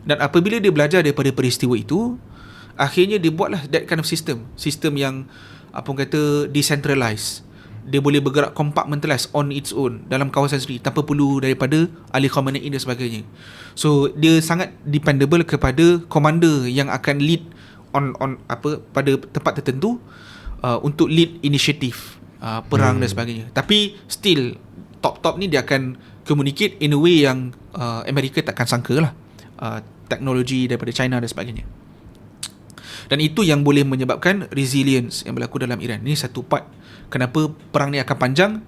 Dan apabila dia belajar daripada peristiwa itu, akhirnya dia buatlah that kind of system yang decentralized. Dia boleh bergerak compartmentalized on its own dalam kawasan sendiri tanpa perlu daripada Ali Khamenei dan sebagainya. So dia sangat dependable kepada commander yang akan lead pada tempat tertentu untuk lead inisiatif perang dan sebagainya. Tapi still top ni dia akan communicate in a way yang Amerika takkan sangka lah, teknologi daripada China dan sebagainya. Dan itu yang boleh menyebabkan resilience yang berlaku dalam Iran. Ini satu part kenapa perang ni akan panjang.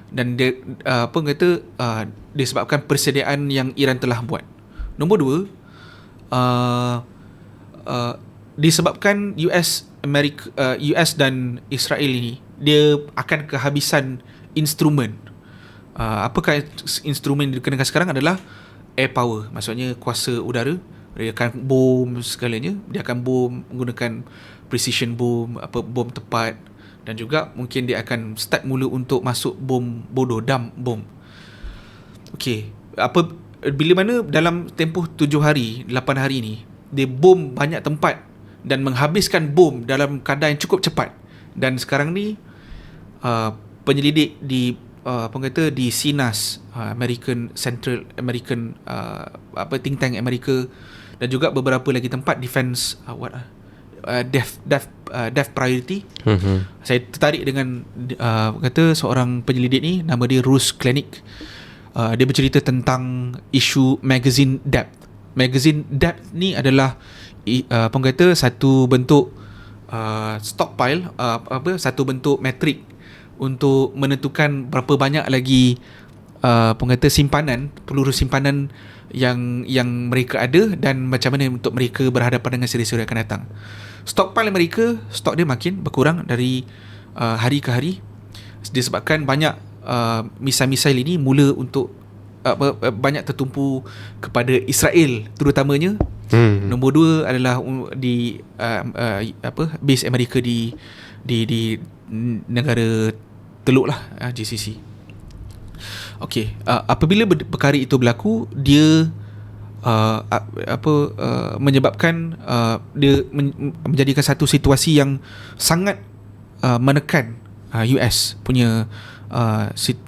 dan dia, disebabkan persediaan yang Iran telah buat. Nombor dua, disebabkan US dan Israel ini, dia akan kehabisan instrumen. Apakah instrumen yang dikenakan sekarang adalah air power, maksudnya kuasa udara. Dia akan bom segalanya, dia akan bom menggunakan precision bom, bom tepat, dan juga mungkin dia akan start mula untuk masuk bom bodoh, dump bom. Okey, bila mana dalam tempoh 7 hari, 8 hari ni, dia bom banyak tempat dan menghabiskan bom dalam kadar yang cukup cepat. Dan sekarang ni penyelidik di di CNAS, American Central American think tank Amerika, dan juga beberapa lagi tempat defense death priority. Saya tertarik dengan seorang penyelidik ni, nama dia Bruce Kleinick. Dia bercerita tentang isu magazine depth. Magazine depth ni adalah satu bentuk stockpile, satu bentuk metrik untuk menentukan berapa banyak lagi peluru simpanan yang mereka ada, dan macam mana untuk mereka berhadapan dengan seri-seri akan datang. Stockpile mereka, stok dia makin berkurang dari hari ke hari, disebabkan banyak misail ini mula untuk banyak tertumpu kepada Israel terutamanya. Nombor dua adalah di base Amerika di negara Teluk lah, GCC. Okey, apabila perkara itu berlaku, dia menyebabkan dia menjadikan satu situasi yang sangat menekan US punya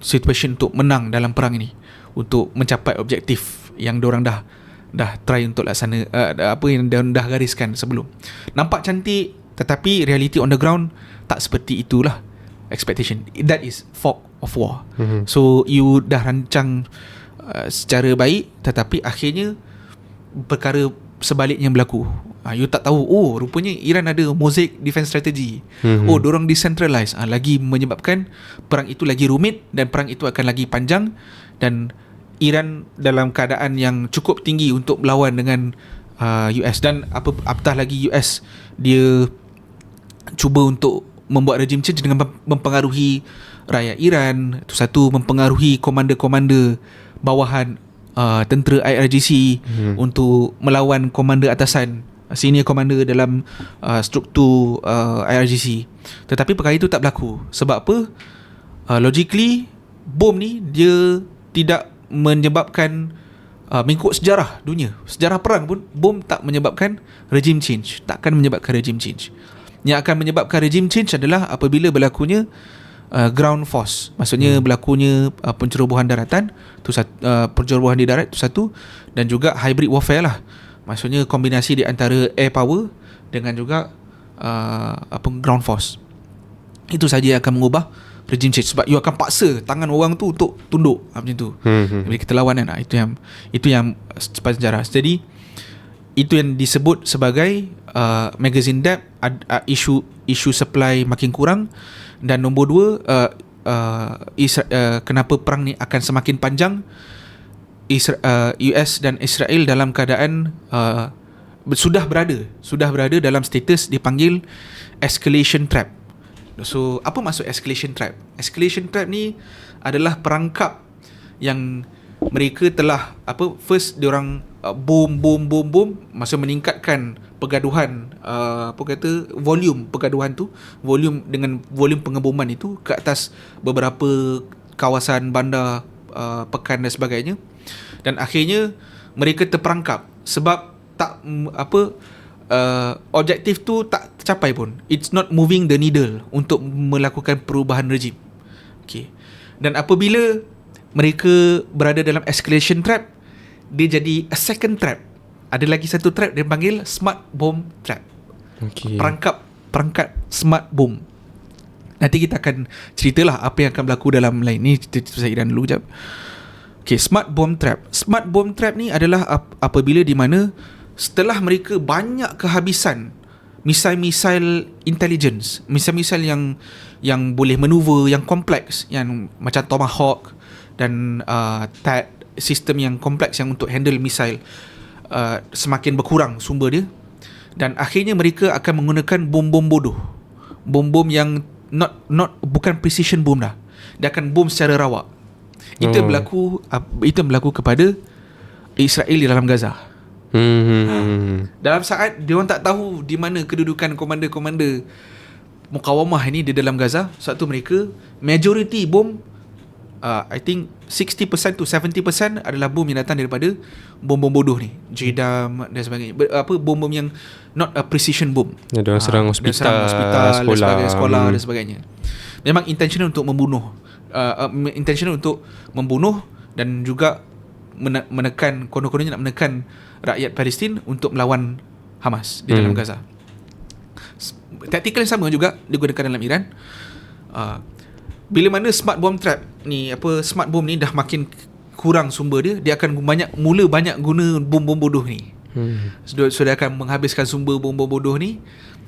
situation untuk menang dalam perang ini, untuk mencapai objektif yang diorang dah try untuk laksana, apa yang dah gariskan sebelum. Nampak cantik, tetapi reality on the ground tak seperti itulah expectation. That is fog of war. So you dah rancang secara baik, tetapi akhirnya perkara sebaliknya berlaku. You tak tahu, rupanya Iran ada mosaic defense strategy. Diorang decentralize, lagi menyebabkan perang itu lagi rumit, dan perang itu akan lagi panjang, dan Iran dalam keadaan yang cukup tinggi untuk melawan dengan US. Dan apatah lagi US, dia cuba untuk membuat regime change dengan mempengaruhi rakyat Iran. Itu satu, mempengaruhi komander-komander bawahan tentera IRGC untuk melawan komander atasan, senior komander dalam struktur IRGC. Tetapi perkara itu tak berlaku. Sebab apa? Logically, bom ni dia tidak menyebabkan mengikut sejarah dunia, sejarah perang pun, bom tak menyebabkan regime change, takkan menyebabkan regime change. Yang akan menyebabkan regime change adalah apabila berlakunya ground force, maksudnya berlakunya pencerobohan daratan, tu pencerobohan di darat, tu satu, dan juga hybrid warfare lah, maksudnya kombinasi di antara air power dengan juga ground force. Itu saja yang akan mengubah regime change, sebab you akan paksa tangan orang tu untuk tunduk, macam tu. Bila kita lawan kan, itu yang sepanjang sejarah. Jadi itu yang disebut sebagai magazine depth, isu supply makin kurang. Dan nombor dua, kenapa perang ni akan semakin panjang. US dan Israel dalam keadaan sudah berada dalam status dipanggil escalation trap. So apa maksud escalation trap? Escalation trap ni adalah perangkap yang mereka telah first diorang bom, maksud meningkatkan pergaduhan, volume pergaduhan tu, volume pengeboman itu ke atas beberapa kawasan bandar, pekan dan sebagainya. Dan akhirnya mereka terperangkap sebab tak objektif tu tak tercapai pun. It's not moving the needle untuk melakukan perubahan rejim. Okay. Dan apabila mereka berada dalam escalation trap, dia jadi a second trap. Ada lagi satu trap dia panggil smart bomb trap. Okay. Perangkap smart bomb. Nanti kita akan ceritalah apa yang akan berlaku dalam lain ni. Cerita pasal Iran dulu jap. Okay, smart bomb trap. Smart bomb trap ni adalah apabila di mana setelah mereka banyak kehabisan misal intelligence, misal yang boleh maneuver, yang kompleks, yang macam Tomahawk dan THAAD, sistem yang kompleks yang untuk handle misal, semakin berkurang sumber dia, dan akhirnya mereka akan menggunakan bom-bom bodoh, bom-bom yang bukan precision bom dah, dia akan bom secara rawak. Itu yang berlaku kepada Israel di dalam Gaza. Dalam saat dia orang tak tahu di mana kedudukan komander-komander mukawamah ini di dalam Gaza, satu mereka majority bom, I think 60% to 70% adalah bom yang datang daripada bom-bom bodoh ni, JDAM dan sebagainya. Bom-bom yang not a precision bom. Dia orang serang hospital, sekolah dan sebagainya. Memang intentional untuk membunuh, intentional untuk membunuh dan juga menekan, konon-kononnya nak menekan rakyat Palestin untuk melawan Hamas di dalam Gaza. Taktikal yang sama juga digunakan dalam Iran. Bila mana smart bomb trap ni, smart bomb ni dah makin kurang sumber dia akan mula banyak guna bom-bom bodoh ni. So dia akan menghabiskan sumber bom-bom bodoh ni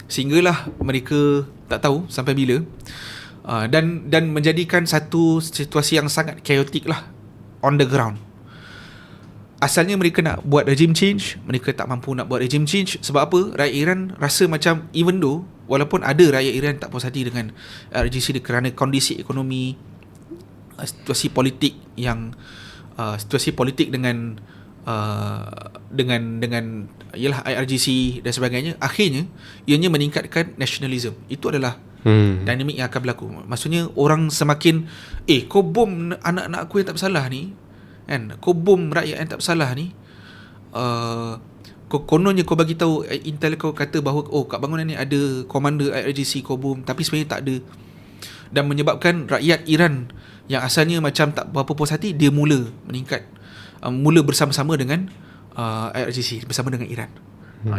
sehinggalah mereka tak tahu sampai bila, dan menjadikan satu situasi yang sangat chaotic lah on the ground. Asalnya mereka nak buat regime change, mereka tak mampu nak buat regime change. Sebab apa? Rakyat Iran rasa macam, even though, walaupun ada rakyat Iran tak puas hati dengan RGC kerana kondisi ekonomi, situasi politik dengan ialah IRGC dan sebagainya, akhirnya ianya meningkatkan nationalism. Itu adalah dinamik yang akan berlaku. Maksudnya orang semakin, kau bom anak-anak aku yang tak bersalah ni, kan, kau bom rakyat yang tak bersalah ni, kononnya kau bagi tahu, intel kau kata bahawa kat bangunan ni ada komander IRGC, kau bom, tapi sebenarnya tak ada. Dan menyebabkan rakyat Iran yang asalnya macam tak berapa puas hati, dia mula meningkat, mula bersama-sama dengan IRGC, bersama dengan Iran.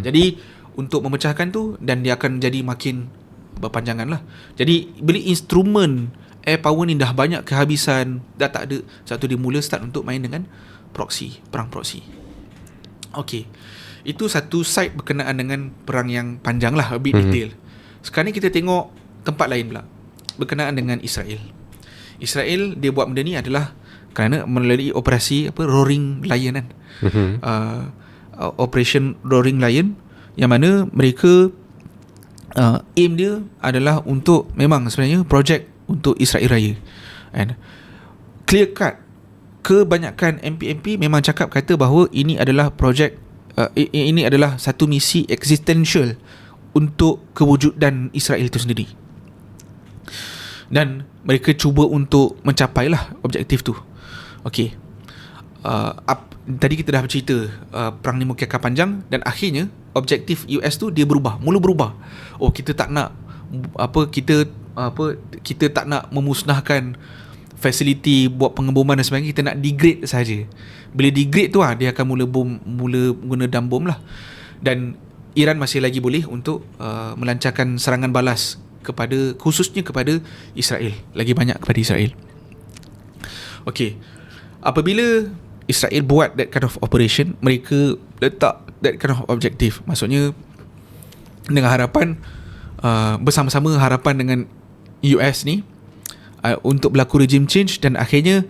Jadi untuk memecahkan tu, dan dia akan jadi makin berpanjangan lah. Jadi bila instrumen air power ni dah banyak kehabisan, dah tak ada, satu dia mula start untuk main dengan proxy, perang proxy. Okay, itu satu side berkenaan dengan perang yang panjang lah, a bit detail. Sekarang ni kita tengok tempat lain pula, berkenaan dengan Israel. Israel dia buat benda ni adalah kerana melalui operasi Roaring Lion kan. Operation Roaring Lion, yang mana mereka aim dia adalah untuk, memang sebenarnya projek untuk Israel Raya, and clear cut, kebanyakan MP memang cakap kata bahawa ini adalah projek, ini adalah satu misi existential untuk kewujudan Israel itu sendiri, dan mereka cuba untuk mencapailah objektif tu. Okey, tadi kita dah bercerita perang ni mungkin akan panjang, dan akhirnya objektif US tu dia mula berubah. Kita tak nak kita tak nak memusnahkan fasiliti buat pengeboman dan sebagainya, kita nak degrade saja. Bila degrade tu dia akan mula guna dam bom lah. Dan Iran masih lagi boleh untuk melancarkan serangan balas khususnya kepada Israel, lagi banyak kepada Israel. Okey, apabila Israel buat that kind of operation, mereka letak that kind of objective, maksudnya dengan harapan, bersama-sama harapan dengan US ni, untuk berlaku regime change, dan akhirnya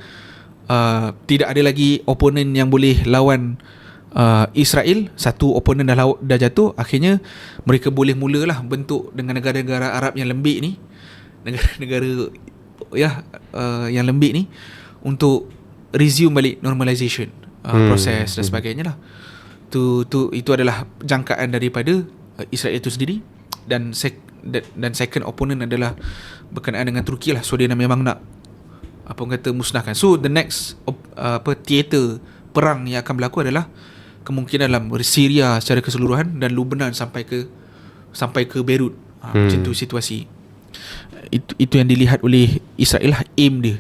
tidak ada lagi oponen yang boleh lawan Israel. Satu oponen dah jatuh, akhirnya mereka boleh mulalah bentuk dengan negara-negara Arab yang lembik ni, negara-negara yang lembik ni, untuk resume balik normalization proses dan sebagainya lah. Itu adalah jangkaan daripada Israel itu sendiri. Dan second opponent adalah berkenaan dengan Turki lah. So dia memang nak musnahkan. So the next theater perang yang akan berlaku adalah kemungkinan dalam Syria secara keseluruhan, dan Lebanon sampai ke Beirut. Macam tu situasi. Itu yang dilihat oleh Israel lah, aim dia.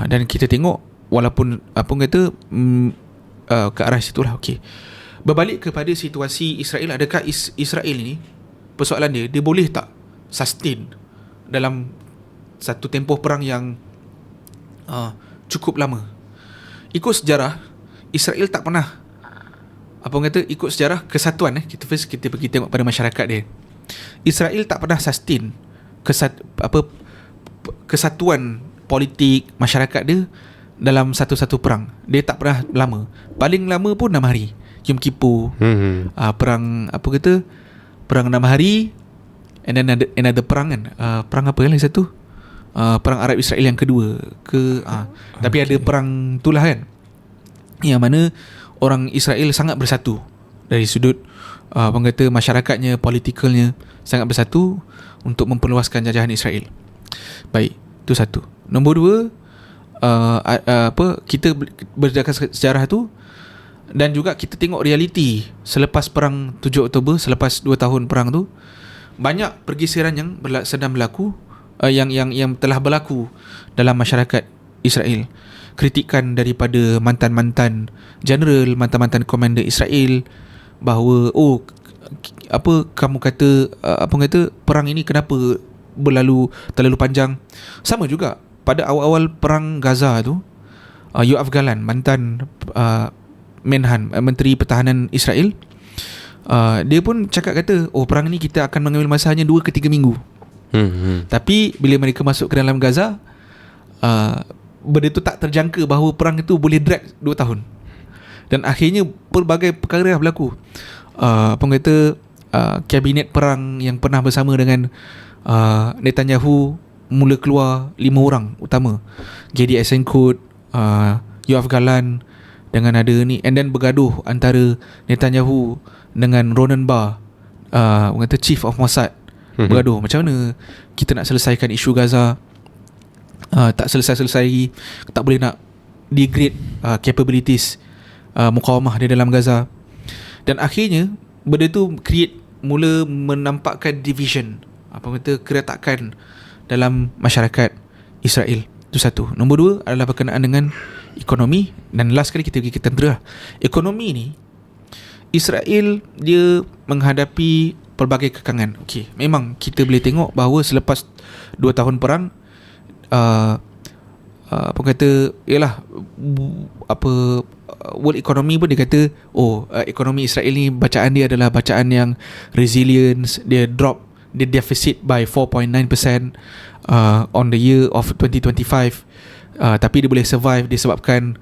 Dan kita tengok, walaupun ke arah situlah. Okey, berbalik kepada situasi Israel, adakah Israel ni, persoalan dia boleh tak sustain dalam satu tempoh perang yang cukup lama? Ikut sejarah, Israel tak pernah ikut sejarah kesatuan. Kita pergi tengok pada masyarakat dia. Israel tak pernah sustain kesatuan politik masyarakat dia dalam satu-satu perang. Dia tak pernah lama. Paling lama pun 6 hari. Yom Kippur, perang perang 6 hari, and then another perang kan. Perang apa lagi satu? Perang Arab Israel yang kedua tapi ada perang itulah kan, yang mana orang Israel sangat bersatu dari sudut masyarakatnya, politikalnya sangat bersatu untuk memperluaskan jajahan Israel. Baik, itu satu. Nombor dua, kita berdasarkan sejarah tu, dan juga kita tengok realiti selepas perang 7 Oktober, selepas 2 tahun perang tu, banyak pergeseran yang sedang berlaku, yang telah berlaku dalam masyarakat Israel. Kritikan daripada mantan-mantan general, mantan-mantan komander Israel, bahawa kamu kata perang ini kenapa terlalu panjang. Sama juga pada awal-awal perang Gaza tu, Yoav Gallant, mantan Menteri Pertahanan Israel, dia pun cakap kata, perang ni kita akan mengambil masa hanya 2 ke 3 minggu. Tapi bila mereka masuk ke dalam Gaza, benda tu tak terjangka bahawa perang itu boleh drag 2 tahun. Dan akhirnya pelbagai perkara berlaku. Kabinet perang yang pernah bersama dengan Netanyahu mula keluar 5 orang utama, Gadi Eisenkot, Yoav Gallant, dengan ada ni, and then bergaduh antara Netanyahu dengan Ronan Bar, Chief of Mossad. Bergaduh macam mana kita nak selesaikan isu Gaza. Tak selesai lagi, tak boleh nak degrade capabilities mukawamah di dalam Gaza. Dan akhirnya benda tu mula menampakkan division, keretakan dalam masyarakat Israel. Itu satu. Nombor dua adalah berkenaan dengan ekonomi. Dan last kali kita pergi ke tentera. Ekonomi ni, Israel dia menghadapi pelbagai kekangan. Okey, memang kita boleh tengok bahawa selepas 2 tahun perang, world economy pun dia kata, ekonomi Israel ni bacaan dia adalah bacaan yang resilience. Dia deficit by 4.9% on the year of 2025, tapi dia boleh survive disebabkan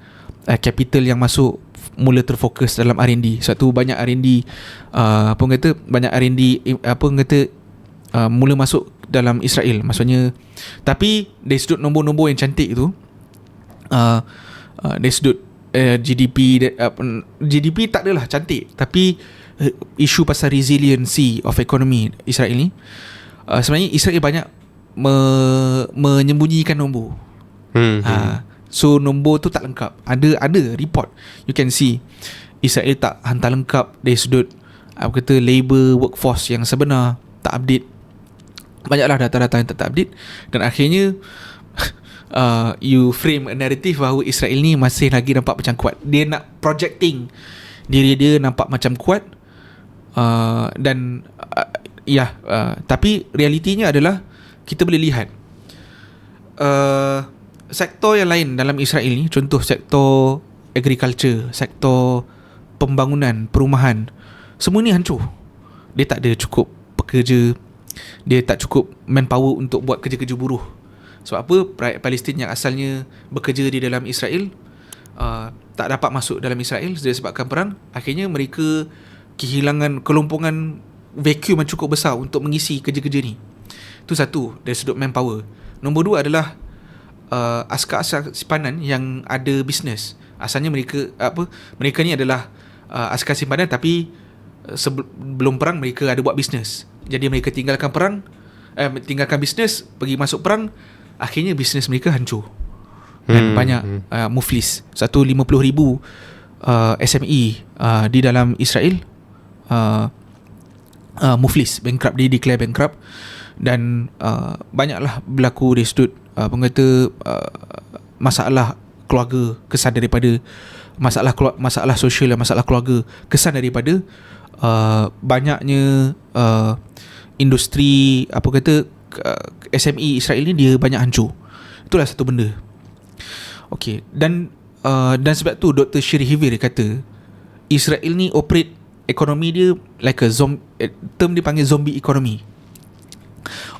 capital yang masuk mula terfokus dalam R&D. Sebab tu banyak R&D mula masuk dalam Israel. Maksudnya, tapi dari sudut nombor-nombor yang cantik tu, dari sudut GDP tak adalah cantik, tapi isu pasal resiliency of economy Israel ni, sebenarnya Israel banyak menyembunyikan nombor. So nombor tu tak lengkap. Ada report, you can see Israel tak hantar lengkap dari sudut labor workforce yang sebenar, tak update. Banyaklah data-data yang tak update. Dan akhirnya you frame a narrative bahawa Israel ni masih lagi nampak macam kuat. Dia nak projecting diri dia nampak macam kuat, tapi realitinya adalah kita boleh lihat sektor yang lain dalam Israel ni, contoh sektor agriculture, sektor pembangunan, perumahan, semua ni hancur. Dia tak ada cukup pekerja, dia tak cukup manpower untuk buat kerja-kerja buruh. Sebab apa? Rakyat Palestin yang asalnya bekerja di dalam Israel tak dapat masuk dalam Israel disebabkan perang. Akhirnya mereka kehilangan kelompongan vacuum yang cukup besar untuk mengisi kerja-kerja ni. Itu satu, dari sudut manpower. Nombor dua adalah askar-askar simpanan yang ada bisnes. Asalnya mereka ni adalah askar simpanan, tapi sebelum perang mereka ada buat bisnes. Jadi mereka tinggalkan bisnes, pergi masuk perang, akhirnya bisnes mereka hancur. Dan banyak muflis. 50,000 SME di dalam Israel muflis, bankrupt, dia declare bankrupt. Dan banyaklah berlaku dari sudut masalah keluarga, kesan daripada masalah sosial dan masalah keluarga, kesan daripada banyaknya industri SME Israel ni dia banyak hancur. Itulah satu benda. Okey, dan sebab tu Dr. Shiri Hivir kata Israel ni operate ekonomi dia like a term dia panggil zombie economy.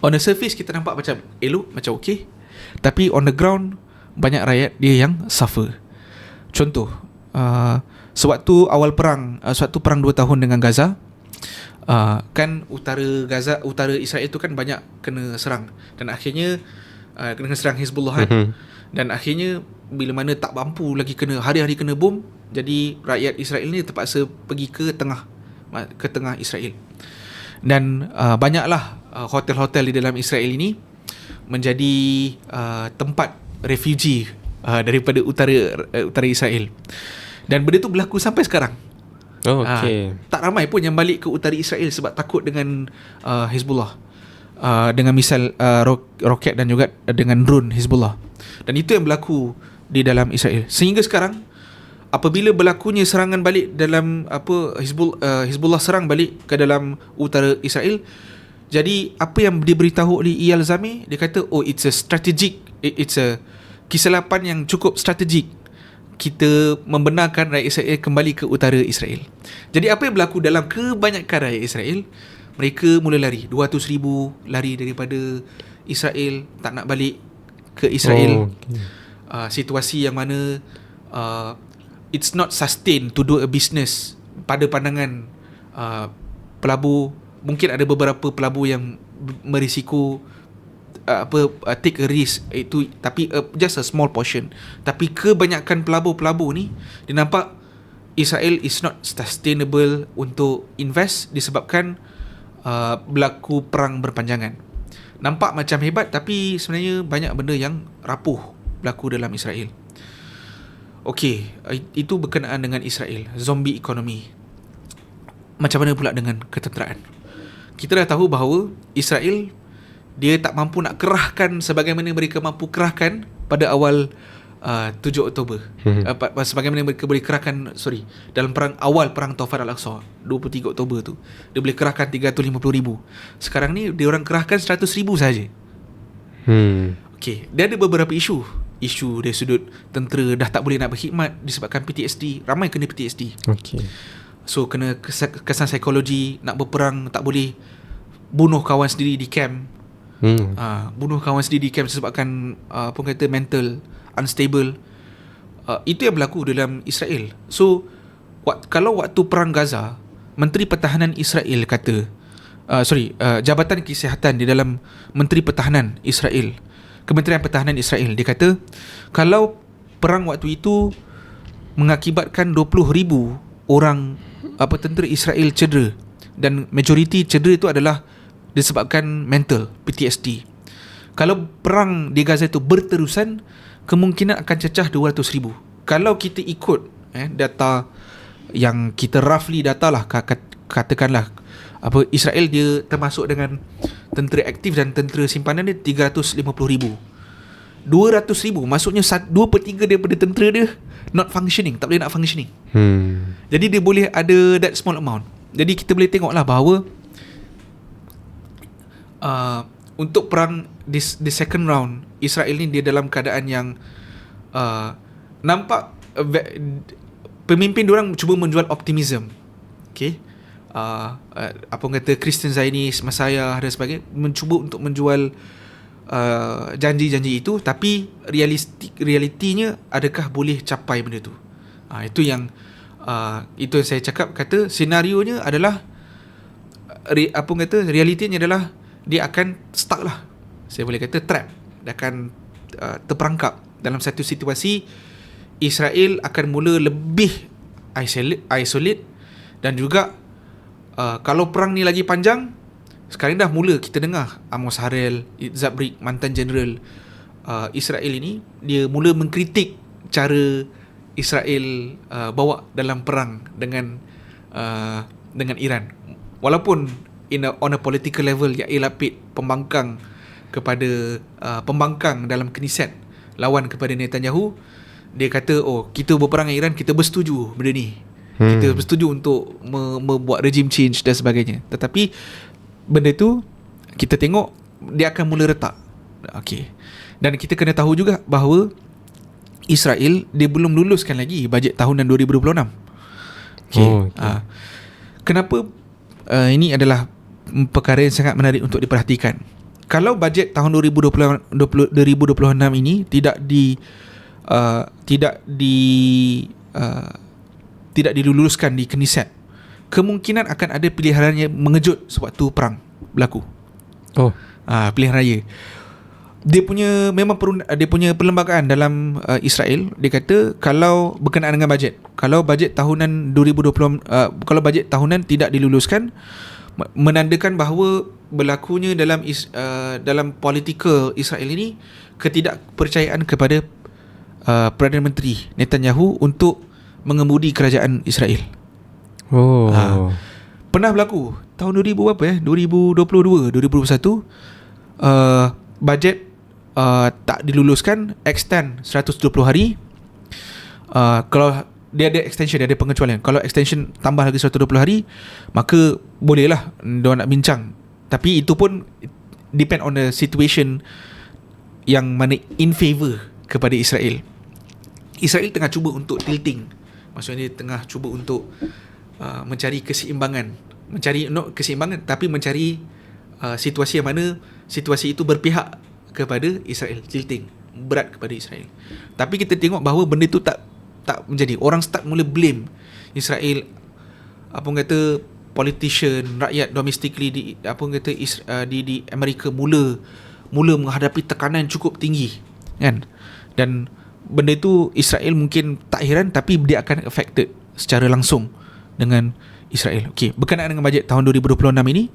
On the surface kita nampak macam elok, macam okay, tapi on the ground banyak rakyat dia yang suffer. Contoh, sewaktu awal perang, sewaktu perang 2 tahun dengan Gaza, kan utara Israel tu kan banyak kena serang, dan akhirnya kena serang Hezbollah kan. Dan akhirnya bila mana tak mampu lagi, kena hari-hari kena bom, jadi rakyat Israel ni terpaksa pergi ke tengah Israel. Dan banyaklah hotel-hotel di dalam Israel ini menjadi tempat refugee daripada utara Israel. Dan benda tu berlaku sampai sekarang. Tak ramai pun yang balik ke utara Israel sebab takut dengan Hezbollah, dengan misal roket dan juga dengan drone Hezbollah. Dan itu yang berlaku di dalam Israel sehingga sekarang. Apabila berlakunya serangan balik dalam Hezbollah serang balik ke dalam utara Israel, jadi apa yang diberitahu oleh Eyal Zamir, dia kata it's a kesilapan yang cukup strategik kita membenarkan rakyat Israel kembali ke utara Israel. Jadi apa yang berlaku dalam kebanyakan rakyat Israel, mereka mula lari, 200,000 lari daripada Israel, tak nak balik ke Israel. Situasi yang mana it's not sustained to do a business pada pandangan pelabur. Mungkin ada beberapa pelabur yang merisiko take a risk itu, tapi just a small portion. Tapi kebanyakan pelabur-pelabur ni dia nampak Israel is not sustainable untuk invest disebabkan berlaku perang berpanjangan. Nampak macam hebat, tapi sebenarnya banyak benda yang rapuh berlaku dalam Israel. Okey, itu berkenaan dengan Israel, zombie economy. Macam mana pula dengan ketenteraan? Kita dah tahu bahawa Israel dia tak mampu nak kerahkan sebagaimana mereka mampu kerahkan pada awal 7 Oktober. Sebagaimana mereka boleh kerahkan dalam awal perang Taufan Al-Aqsa 23 Oktober tu, dia boleh kerahkan 350,000. Sekarang ni dia orang kerahkan 100,000 saja. Okey, dia ada beberapa isu dari sudut tentera dah tak boleh nak berkhidmat disebabkan PTSD. Ramai kena PTSD. So kena kesan psikologi, nak berperang tak boleh, bunuh kawan sendiri di camp. Bunuh kawan sendiri di camp disebabkan mental unstable. Itu yang berlaku dalam Israel. So kalau waktu perang Gaza, Menteri Pertahanan Israel kata Jabatan Kesihatan di dalam Menteri Pertahanan Israel, Kementerian Pertahanan Israel, dia kata kalau perang waktu itu mengakibatkan 20,000 orang tentera Israel cedera, dan majoriti cedera itu adalah disebabkan mental, PTSD. Kalau perang di Gaza itu berterusan, kemungkinan akan cecah 200,000. Kalau kita ikut data yang kita roughly data lah, katakanlah Israel dia termasuk dengan tentera aktif dan tentera simpanan dia 350,000. 200,000 maksudnya 2/3 daripada tentera dia not functioning, tak boleh nak functioning. Jadi dia boleh ada that small amount. Jadi kita boleh tengoklah bahawa untuk perang di second round, Israel ni dia dalam keadaan yang nampak pemimpin diorang cuba menjual optimism. Okay, Kristen Zionis, Messiah dan sebagainya, mencuba untuk menjual janji-janji itu, tapi realitinya adakah boleh capai benda tu? Itu yang saya cakap, kata senarionya adalah realitinya adalah dia akan stuck lah, saya boleh kata trap. Dia akan terperangkap dalam satu situasi. Israel akan mula lebih isolate, dan juga kalau perang ni lagi panjang, sekarang dah mula kita dengar Amos Harel, Itzhak Brik, mantan general Israel ini, dia mula mengkritik cara Israel bawa dalam perang dengan Iran. Walaupun on a political level, Yair Lapid pembangkang dalam Knesset lawan kepada Netanyahu, dia kata kita berperang dengan Iran, kita bersetuju benda ni. Kita bersetuju untuk membuat regime change dan sebagainya. Tetapi benda tu kita tengok dia akan mula retak. Okey. Dan kita kena tahu juga bahawa Israel dia belum luluskan lagi bajet tahunan 2026. Okey. kenapa ini adalah perkara yang sangat menarik untuk diperhatikan. Kalau bajet tahun 2026 ini tidak diluluskan di Knesset, kemungkinan akan ada pilihan yang mengejut sewaktu perang berlaku. Pilihan raya. Dia punya perlembagaan dalam Israel, dia kata kalau berkenaan dengan bajet, kalau bajet tahunan 2020 kalau bajet tahunan tidak diluluskan, menandakan bahawa berlakunya dalam political Israel ini ketidakpercayaan kepada Perdana Menteri Netanyahu untuk mengemudi kerajaan Israel. Pernah berlaku tahun 2022, 2021, bajet tak diluluskan, extend 120 hari. Kalau dia ada extension, dia ada pengecualian. Kalau extension tambah lagi 120 hari, maka bolehlah diorang nak bincang. Tapi itu pun depend on the situation yang mana in favor kepada Israel. Israel tengah cuba untuk tilting. Maksudnya dia tengah cuba untuk mencari keseimbangan. Tapi mencari situasi yang mana situasi itu berpihak kepada Israel, tilting, berat kepada Israel. Tapi kita tengok bahawa benda itu tak menjadi. Orang start mula blame Israel, politician, rakyat domestically di Amerika mula menghadapi tekanan cukup tinggi, kan? Dan benda itu Israel mungkin tak heran, tapi dia akan affected secara langsung dengan Israel. Okey, berkenaan dengan bajet tahun 2026 ini,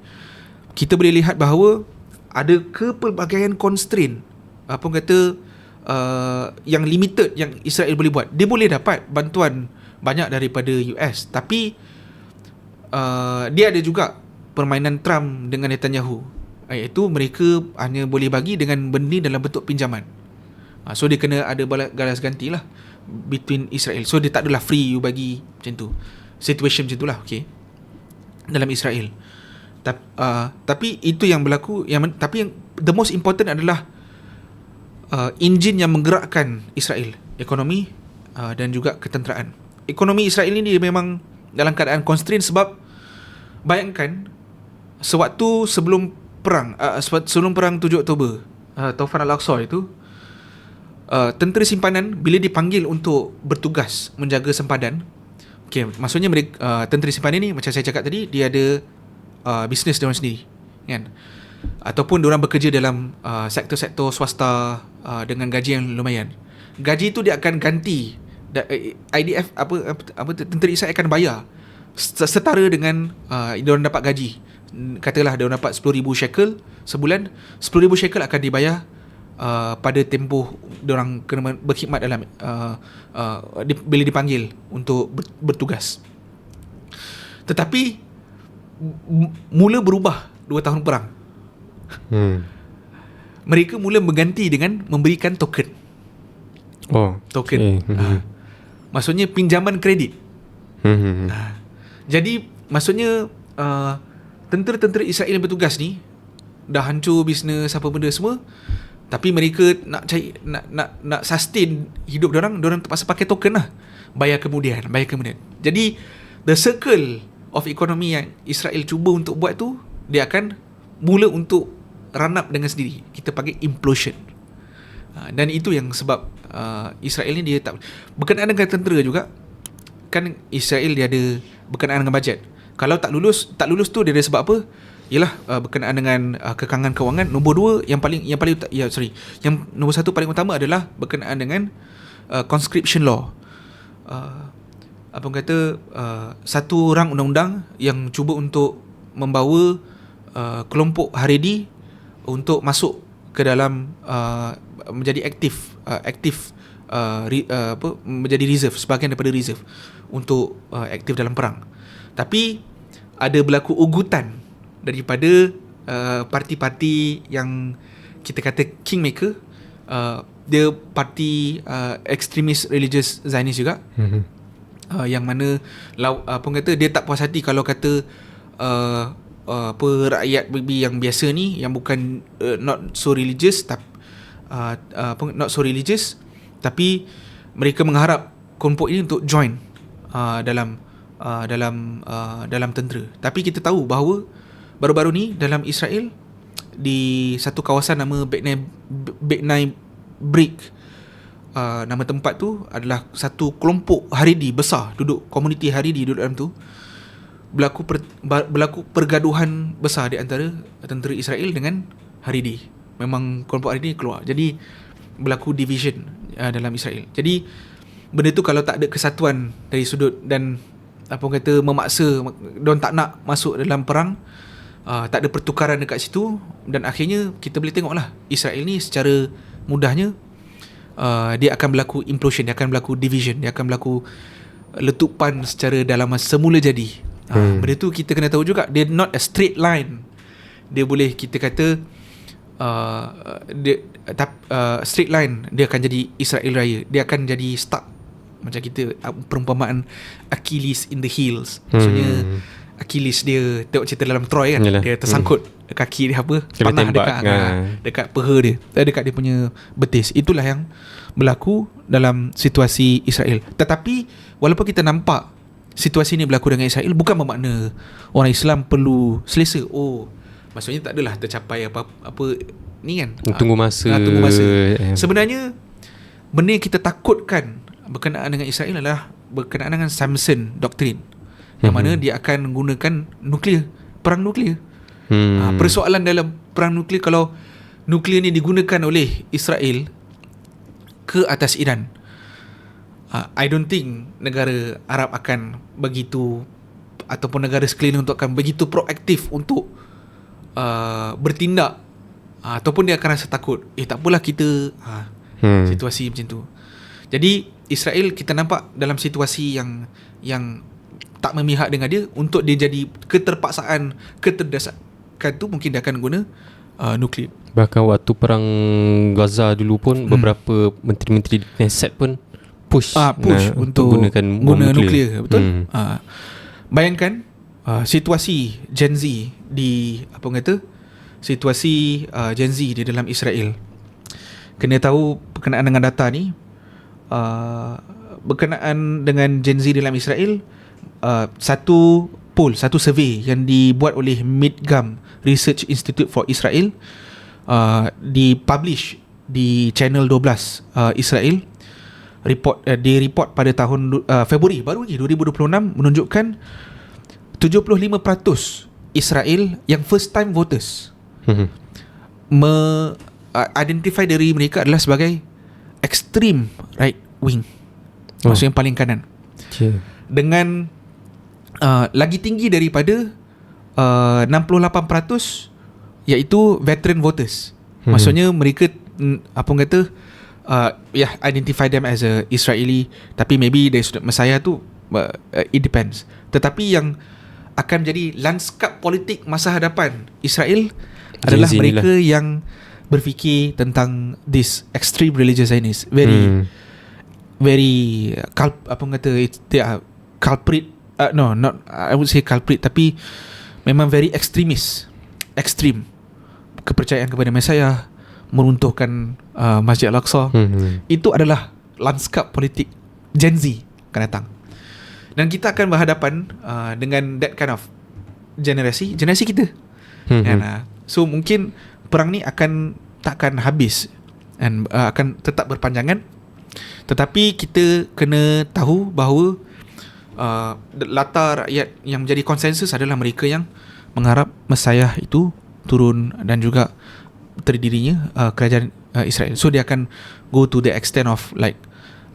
kita boleh lihat bahawa ada kepelbagaian constraint, yang limited yang Israel boleh buat. Dia boleh dapat bantuan banyak daripada US, tapi dia ada juga permainan Trump dengan Netanyahu, iaitu mereka hanya boleh bagi dengan benih dalam bentuk pinjaman. So dia kena ada galas ganti lah between Israel. So dia tak adalah free you bagi macam tu. Situation macam tu lah, okay, dalam Israel. Tapi itu yang berlaku. Tapi yang the most important adalah enjin yang menggerakkan Israel, ekonomi dan juga ketenteraan. Ekonomi Israel ini memang dalam keadaan constraint sebab bayangkan sewaktu sebelum perang 7 Oktober, Taufan Al-Aqsa itu, tentera simpanan bila dipanggil untuk bertugas menjaga sempadan, maksudnya mereka, tentera simpanan ni macam saya cakap tadi, dia ada bisnes diorang sendiri, kan? Ataupun diorang bekerja dalam sektor-sektor swasta dengan gaji yang lumayan. Gaji itu dia akan ganti, IDF tentera Israel akan bayar setara dengan diorang dapat gaji. Katalah diorang dapat 10,000 shekel sebulan, 10,000 shekel akan dibayar pada tempoh diorang kena berkhidmat dalam bila dipanggil untuk bertugas. Tetapi mula berubah 2 tahun perang. Mereka mula mengganti dengan memberikan token. Token. Maksudnya pinjaman kredit. Jadi maksudnya tentera-tentera Israel yang bertugas ni dah hancur bisnes apa benda semua, tapi mereka nak cari, nak sustain hidup diorang terpaksa pakai token lah. Bayar kemudian. Jadi the circle of economy yang Israel cuba untuk buat tu, dia akan mula untuk run up dengan sendiri. Kita panggil implosion. Dan itu yang sebab Israel ni dia tak berkenaan dengan tentera juga. Kan Israel dia ada berkenaan dengan bajet. Kalau tak lulus tu dia ada sebab apa? Ialah berkenaan dengan kekangan kewangan. Nombor 2 yang nombor 1 paling utama adalah berkenaan dengan conscription law. Satu rang undang-undang yang cuba untuk membawa kelompok Haredi untuk masuk ke dalam menjadi aktif menjadi reserve, sebahagian daripada reserve untuk aktif dalam perang. Tapi ada berlaku ugutan daripada parti-parti yang kita kata kingmaker. Dia parti extremist religious Zionist juga. Yang mana dia tak puas hati kalau kata rakyat yang biasa ni, yang bukan not so religious, tapi mereka mengharap kelompok ini untuk join dalam dalam tentera. Tapi kita tahu bahawa baru-baru ni dalam Israel, di satu kawasan nama Beit-Nai Brik, nama tempat tu adalah satu kelompok Haredi besar komuniti Haredi duduk dalam tu. Berlaku pergaduhan besar di antara tentera Israel dengan Haredi. Memang kelompok Haredi keluar. Jadi berlaku division dalam Israel. Jadi benda tu kalau tak ada kesatuan dari sudut dan memaksa, diorang tak nak masuk dalam perang, tak ada pertukaran dekat situ, dan akhirnya kita boleh tengok lah Israel ni secara mudahnya dia akan berlaku implosion, dia akan berlaku division, dia akan berlaku letupan secara dalam masa semula jadi. Benda tu kita kena tahu juga, dia not a straight line. Dia boleh kita kata straight line, dia akan jadi Israel Raya, dia akan jadi stuck. Macam kita perumpamaan Achilles in the heels. Maksudnya Achilles dia tengok cerita dalam Troy kan. Yalah. Dia tersangkut kaki dia panah dekat peha dia, dekat dia punya betis. Itulah yang berlaku dalam situasi Israel. Tetapi walaupun kita nampak situasi ni berlaku dengan Israel, bukan bermakna orang Islam perlu selesa. Maksudnya tak adalah tercapai apa ni kan. Tunggu masa. Sebenarnya benda yang kita takutkan berkenaan dengan Israel adalah berkenaan dengan Samson Doctrine, yang mana dia akan menggunakan perang nuklear. Persoalan dalam perang nuklear, kalau nuklear ni digunakan oleh Israel ke atas Iran, I don't think negara Arab akan begitu, ataupun negara sekeliling untuk akan begitu proaktif untuk bertindak, ataupun dia akan rasa takut, tak apalah kita situasi macam tu. Jadi Israel kita nampak dalam situasi yang tak memihak dengan dia. Untuk dia jadi keterpaksaan, keterdesakan tu, mungkin dia akan guna nuklear. Bahkan waktu perang Gaza dulu pun beberapa menteri-menteri di Knesset pun push untuk gunakan nuklear. Betul. Bayangkan situasi Gen Z di situasi Gen Z di dalam Israel. Kena tahu berkenaan dengan data ni, berkenaan dengan Gen Z dalam Israel, satu survey yang dibuat oleh Midgam Research Institute for Israel, dipublish di channel 12 Israel. Report pada tahun Februari baru ni 2026 menunjukkan 75% Israel yang first time voters identify diri mereka adalah sebagai extreme right wing, maksudnya paling kanan. Dengan lagi tinggi daripada 68% iaitu veteran voters. Maksudnya mereka identify them as a Israeli, tapi maybe dari sudut Messiah tu it depends. Tetapi yang akan menjadi lanskap politik masa hadapan Israel adalah mereka yang berfikir tentang this extreme religious Zionist, very culprit. No, not I would say culprit, tapi memang very extreme kepercayaan kepada Messiah, meruntuhkan Masjid Al-Aqsa. Itu adalah lanskap politik Gen Z akan datang. Dan kita akan berhadapan dengan that kind of generasi kita. So mungkin perang ni takkan habis dan akan tetap berpanjangan. Tetapi kita kena tahu bahawa latar rakyat yang menjadi konsensus adalah mereka yang mengharap Messiah itu turun dan juga terdirinya kerajaan Israel. So dia akan go to the extent of like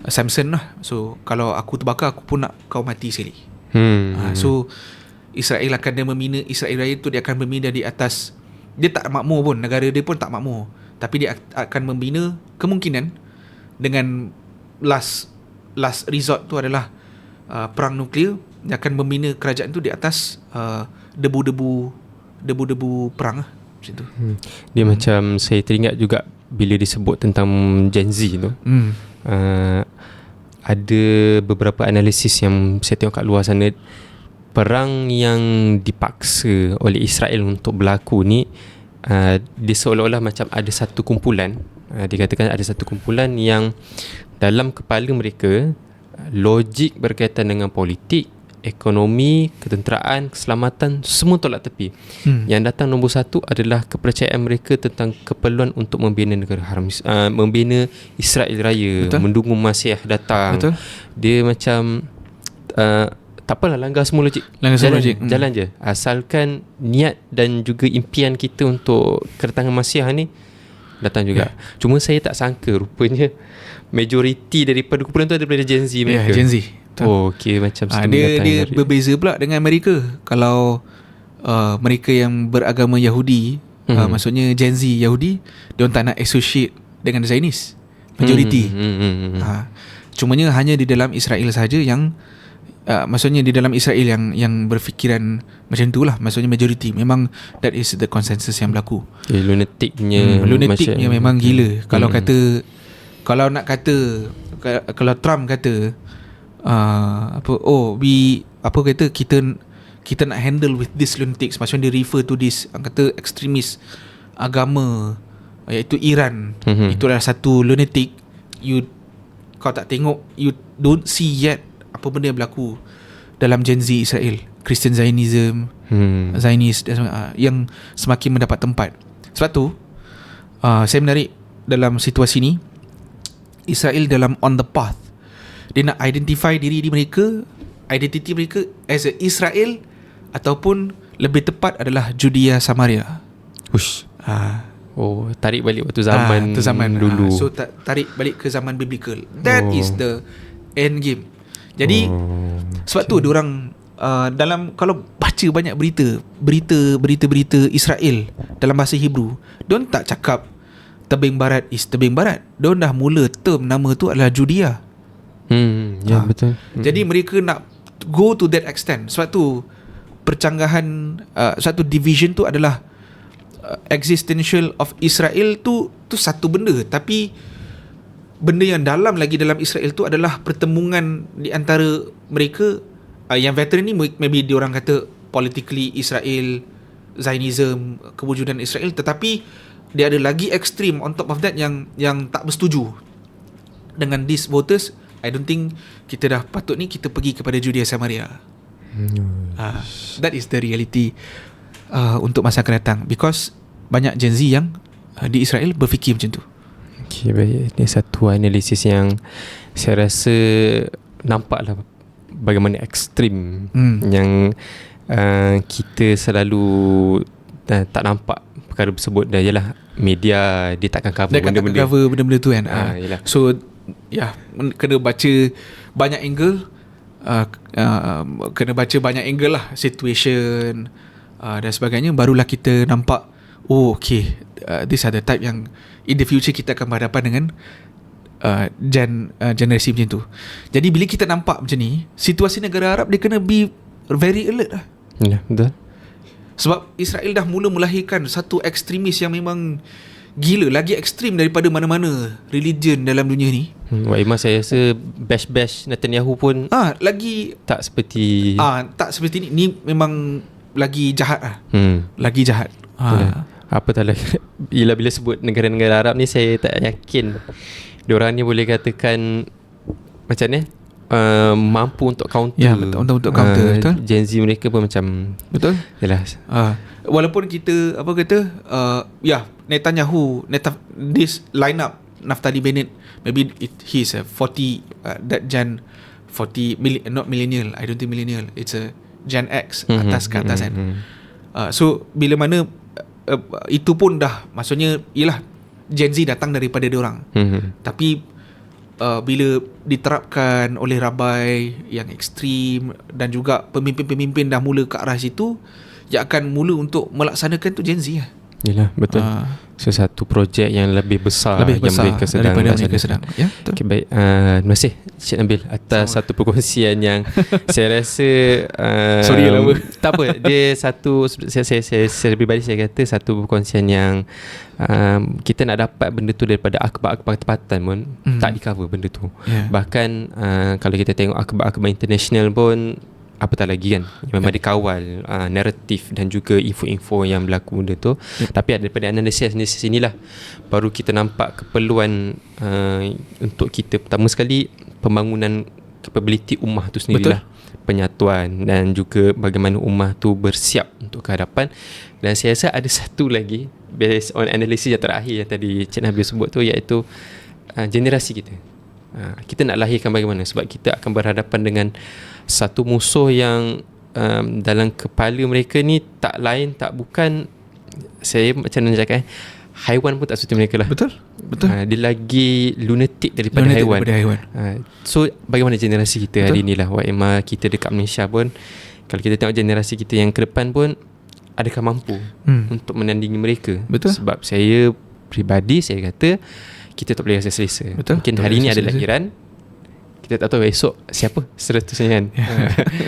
Samson lah. So kalau aku terbakar, aku pun nak kau mati sekali. So Israel akan dia membina Israel Raya tu, dia akan membina di atas, dia tak makmur pun, negara dia pun tak makmur, tapi dia akan membina kemungkinan dengan last resort tu adalah perang nuklear. Dia akan membina kerajaan tu di atas debu-debu perang lah, macam tu. Dia macam saya teringat juga bila disebut tentang Gen Z tu. Ada beberapa analisis yang saya tengok kat luar sana, perang yang dipaksa oleh Israel untuk berlaku ni, dia seolah-olah macam ada satu kumpulan, dikatakan ada satu kumpulan yang dalam kepala mereka logik berkaitan dengan politik, ekonomi, ketenteraan, keselamatan, semua tolak tepi. Yang datang nombor satu adalah kepercayaan mereka tentang keperluan untuk membina negara haram, membina Israel Raya. Betul. Mendukung Masiah datang. Betul. Dia macam tak apalah, langgar semua logik. Jalan je. Asalkan niat dan juga impian kita untuk kedatangan Masiah ni datang juga. Cuma saya tak sangka rupanya majoriti daripada kumpulan tu daripada Gen Z mereka. Gen Z. Oh, okay, macam dia berbeza pula dengan Amerika. Kalau mereka yang beragama Yahudi, maksudnya Gen Z Yahudi, dia orang tak nak associate dengan Zionis majoriti. Cumanya hanya di dalam Israel saja yang maksudnya di dalam Israel yang berfikiran macam tu lah. Maksudnya majoriti. Memang that is the consensus yang berlaku. Lunaticnya memang gila. Kalau kata, kalau nak kata, kalau Trump kata kita nak handle with this lunatics, macam dia refer to this, kata ekstremis agama iaitu Iran, itulah satu lunatic. Kau tak tengok, you don't see yet apa benda yang berlaku dalam Gen Z Israel, Christian Zionism, Zionist yang semakin mendapat tempat. Sebab tu saya menarik dalam situasi ni, Israel dalam on the path. Dia nak identify diri mereka, identiti mereka as a Israel, ataupun lebih tepat adalah Judea Samaria. Tarik balik waktu zaman dulu. So tarik balik ke zaman biblical. That is the end game. Jadi sebab tu diorang dalam, kalau baca banyak berita Israel dalam bahasa Hebrew, diorang tak cakap tebing barat is tebing barat. Diorang dah mula term nama tu adalah Judea. Betul. Jadi mereka nak go to that extent. Sebab tu percanggahan, satu division tu adalah existential of Israel tu satu benda, tapi benda yang dalam lagi dalam Israel tu adalah pertemuan di antara mereka. Yang veteran ni maybe diorang kata politically Israel, Zionism, kewujudan Israel, tetapi dia ada lagi ekstrim on top of that yang tak bersetuju dengan these voters. I don't think kita dah patut ni kita pergi kepada Judea Samaria. That is the reality untuk masa akan datang, because banyak Gen Z yang di Israel berfikir macam tu. Okay, baik. Ini satu analisis yang saya rasa nampaklah bagaimana ekstrim yang kita selalu tak nampak perkara tersebut. Dan ialah media dia takkan cover benda-benda tu kan. So kena baca banyak angle, kena baca banyak angle lah, situation dan sebagainya, barulah kita nampak these are the type yang in the future kita akan berhadapan dengan generasi macam tu. Jadi bila kita nampak macam ni, situasi negara Arab dia kena be very alert lah. Ya, betul. Sebab Israel dah mula melahirkan satu ekstremis yang memang gila, lagi ekstrim daripada mana-mana religion dalam dunia ni. Wak Iman, saya rasa bash Netanyahu pun lagi tak seperti ni. Ni memang lagi jahat lah. Lagi jahat. Apatah lagi bila sebut negara-negara Arab ni, saya tak yakin diorang ni boleh katakan macam ni mampu untuk counter. Ya, betul, untuk counter. Betul. Gen Z mereka pun macam, betul. Yalah. Walaupun kita Netanyahu, this line up Naftali Bennett, maybe he's a 40 that Gen 40 not millennial. I don't think millennial. It's a Gen X atas ke atas kan. So bila mana itu pun dah, maksudnya ialah Gen Z datang daripada diorang. Tapi bila diterapkan oleh rabai yang ekstrim dan juga pemimpin-pemimpin dah mula ke arah situ, yang akan mula untuk melaksanakan tu Gen Z lah. Yalah, betul. Sesuatu projek yang lebih besar yang mereka sedang laksanakan. Ya, betul. Okay, baik. Terima kasih Cik Nabil atas satu perkongsian yang saya rasa sorry lama. Tak apa, dia satu, saya pribadi saya kata satu perkongsian yang kita nak dapat benda tu daripada akhbar-akhbar tempatan pun tak di cover benda tu. Bahkan kalau kita tengok akhbar-akhbar international pun apatah lagi kan, memang dikawal naratif dan juga info-info yang berlaku benda tu. Tapi daripada analisis inilah baru kita nampak keperluan untuk kita, pertama sekali, pembangunan capability ummah tu sendirilah. Penyatuan dan juga bagaimana ummah tu bersiap untuk kehadapan. Dan saya rasa ada satu lagi based on analisis yang terakhir yang tadi Cik Nabil sebut tu, iaitu generasi kita. Kita nak lahirkan bagaimana, sebab kita akan berhadapan dengan satu musuh yang dalam kepala mereka ni tak lain tak bukan, saya macam mana cakap, haiwan pun tak suka mereka lah. Betul. Dia lagi lunatic daripada haiwan. So bagaimana generasi kita hari ni lah, Wa'imah kita dekat Malaysia pun, kalau kita tengok generasi kita yang ke depan pun, adakah mampu untuk menandingi mereka? Betul. Sebab saya peribadi, saya kata kita tak boleh rasa selesa. Betul. Mungkin hari ni ada lahiran, kita tak tahu esok siapa seterusnya kan.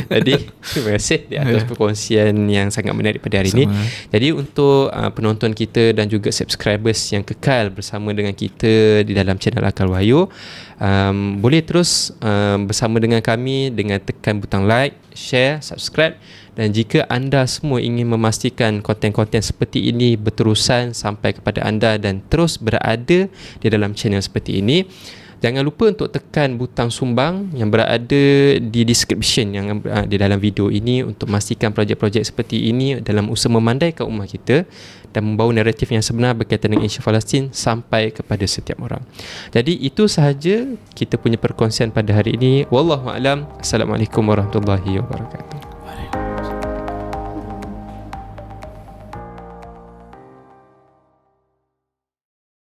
Jadi terima kasih di atas perkongsian yang sangat menarik pada hari ini. Jadi untuk penonton kita dan juga subscribers yang kekal bersama dengan kita di dalam channel Akal Wahyu, boleh terus bersama dengan kami dengan tekan butang like, share, subscribe. Dan jika anda semua ingin memastikan konten-konten seperti ini berterusan sampai kepada anda dan terus berada di dalam channel seperti ini, jangan lupa untuk tekan butang sumbang yang berada di description yang di dalam video ini untuk memastikan projek-projek seperti ini dalam usaha memandaikan ummah kita dan membawa naratif yang sebenar berkaitan dengan isu Palestin sampai kepada setiap orang. Jadi itu sahaja kita punya perkongsian pada hari ini. Wallahualam. Assalamualaikum warahmatullahi wabarakatuh.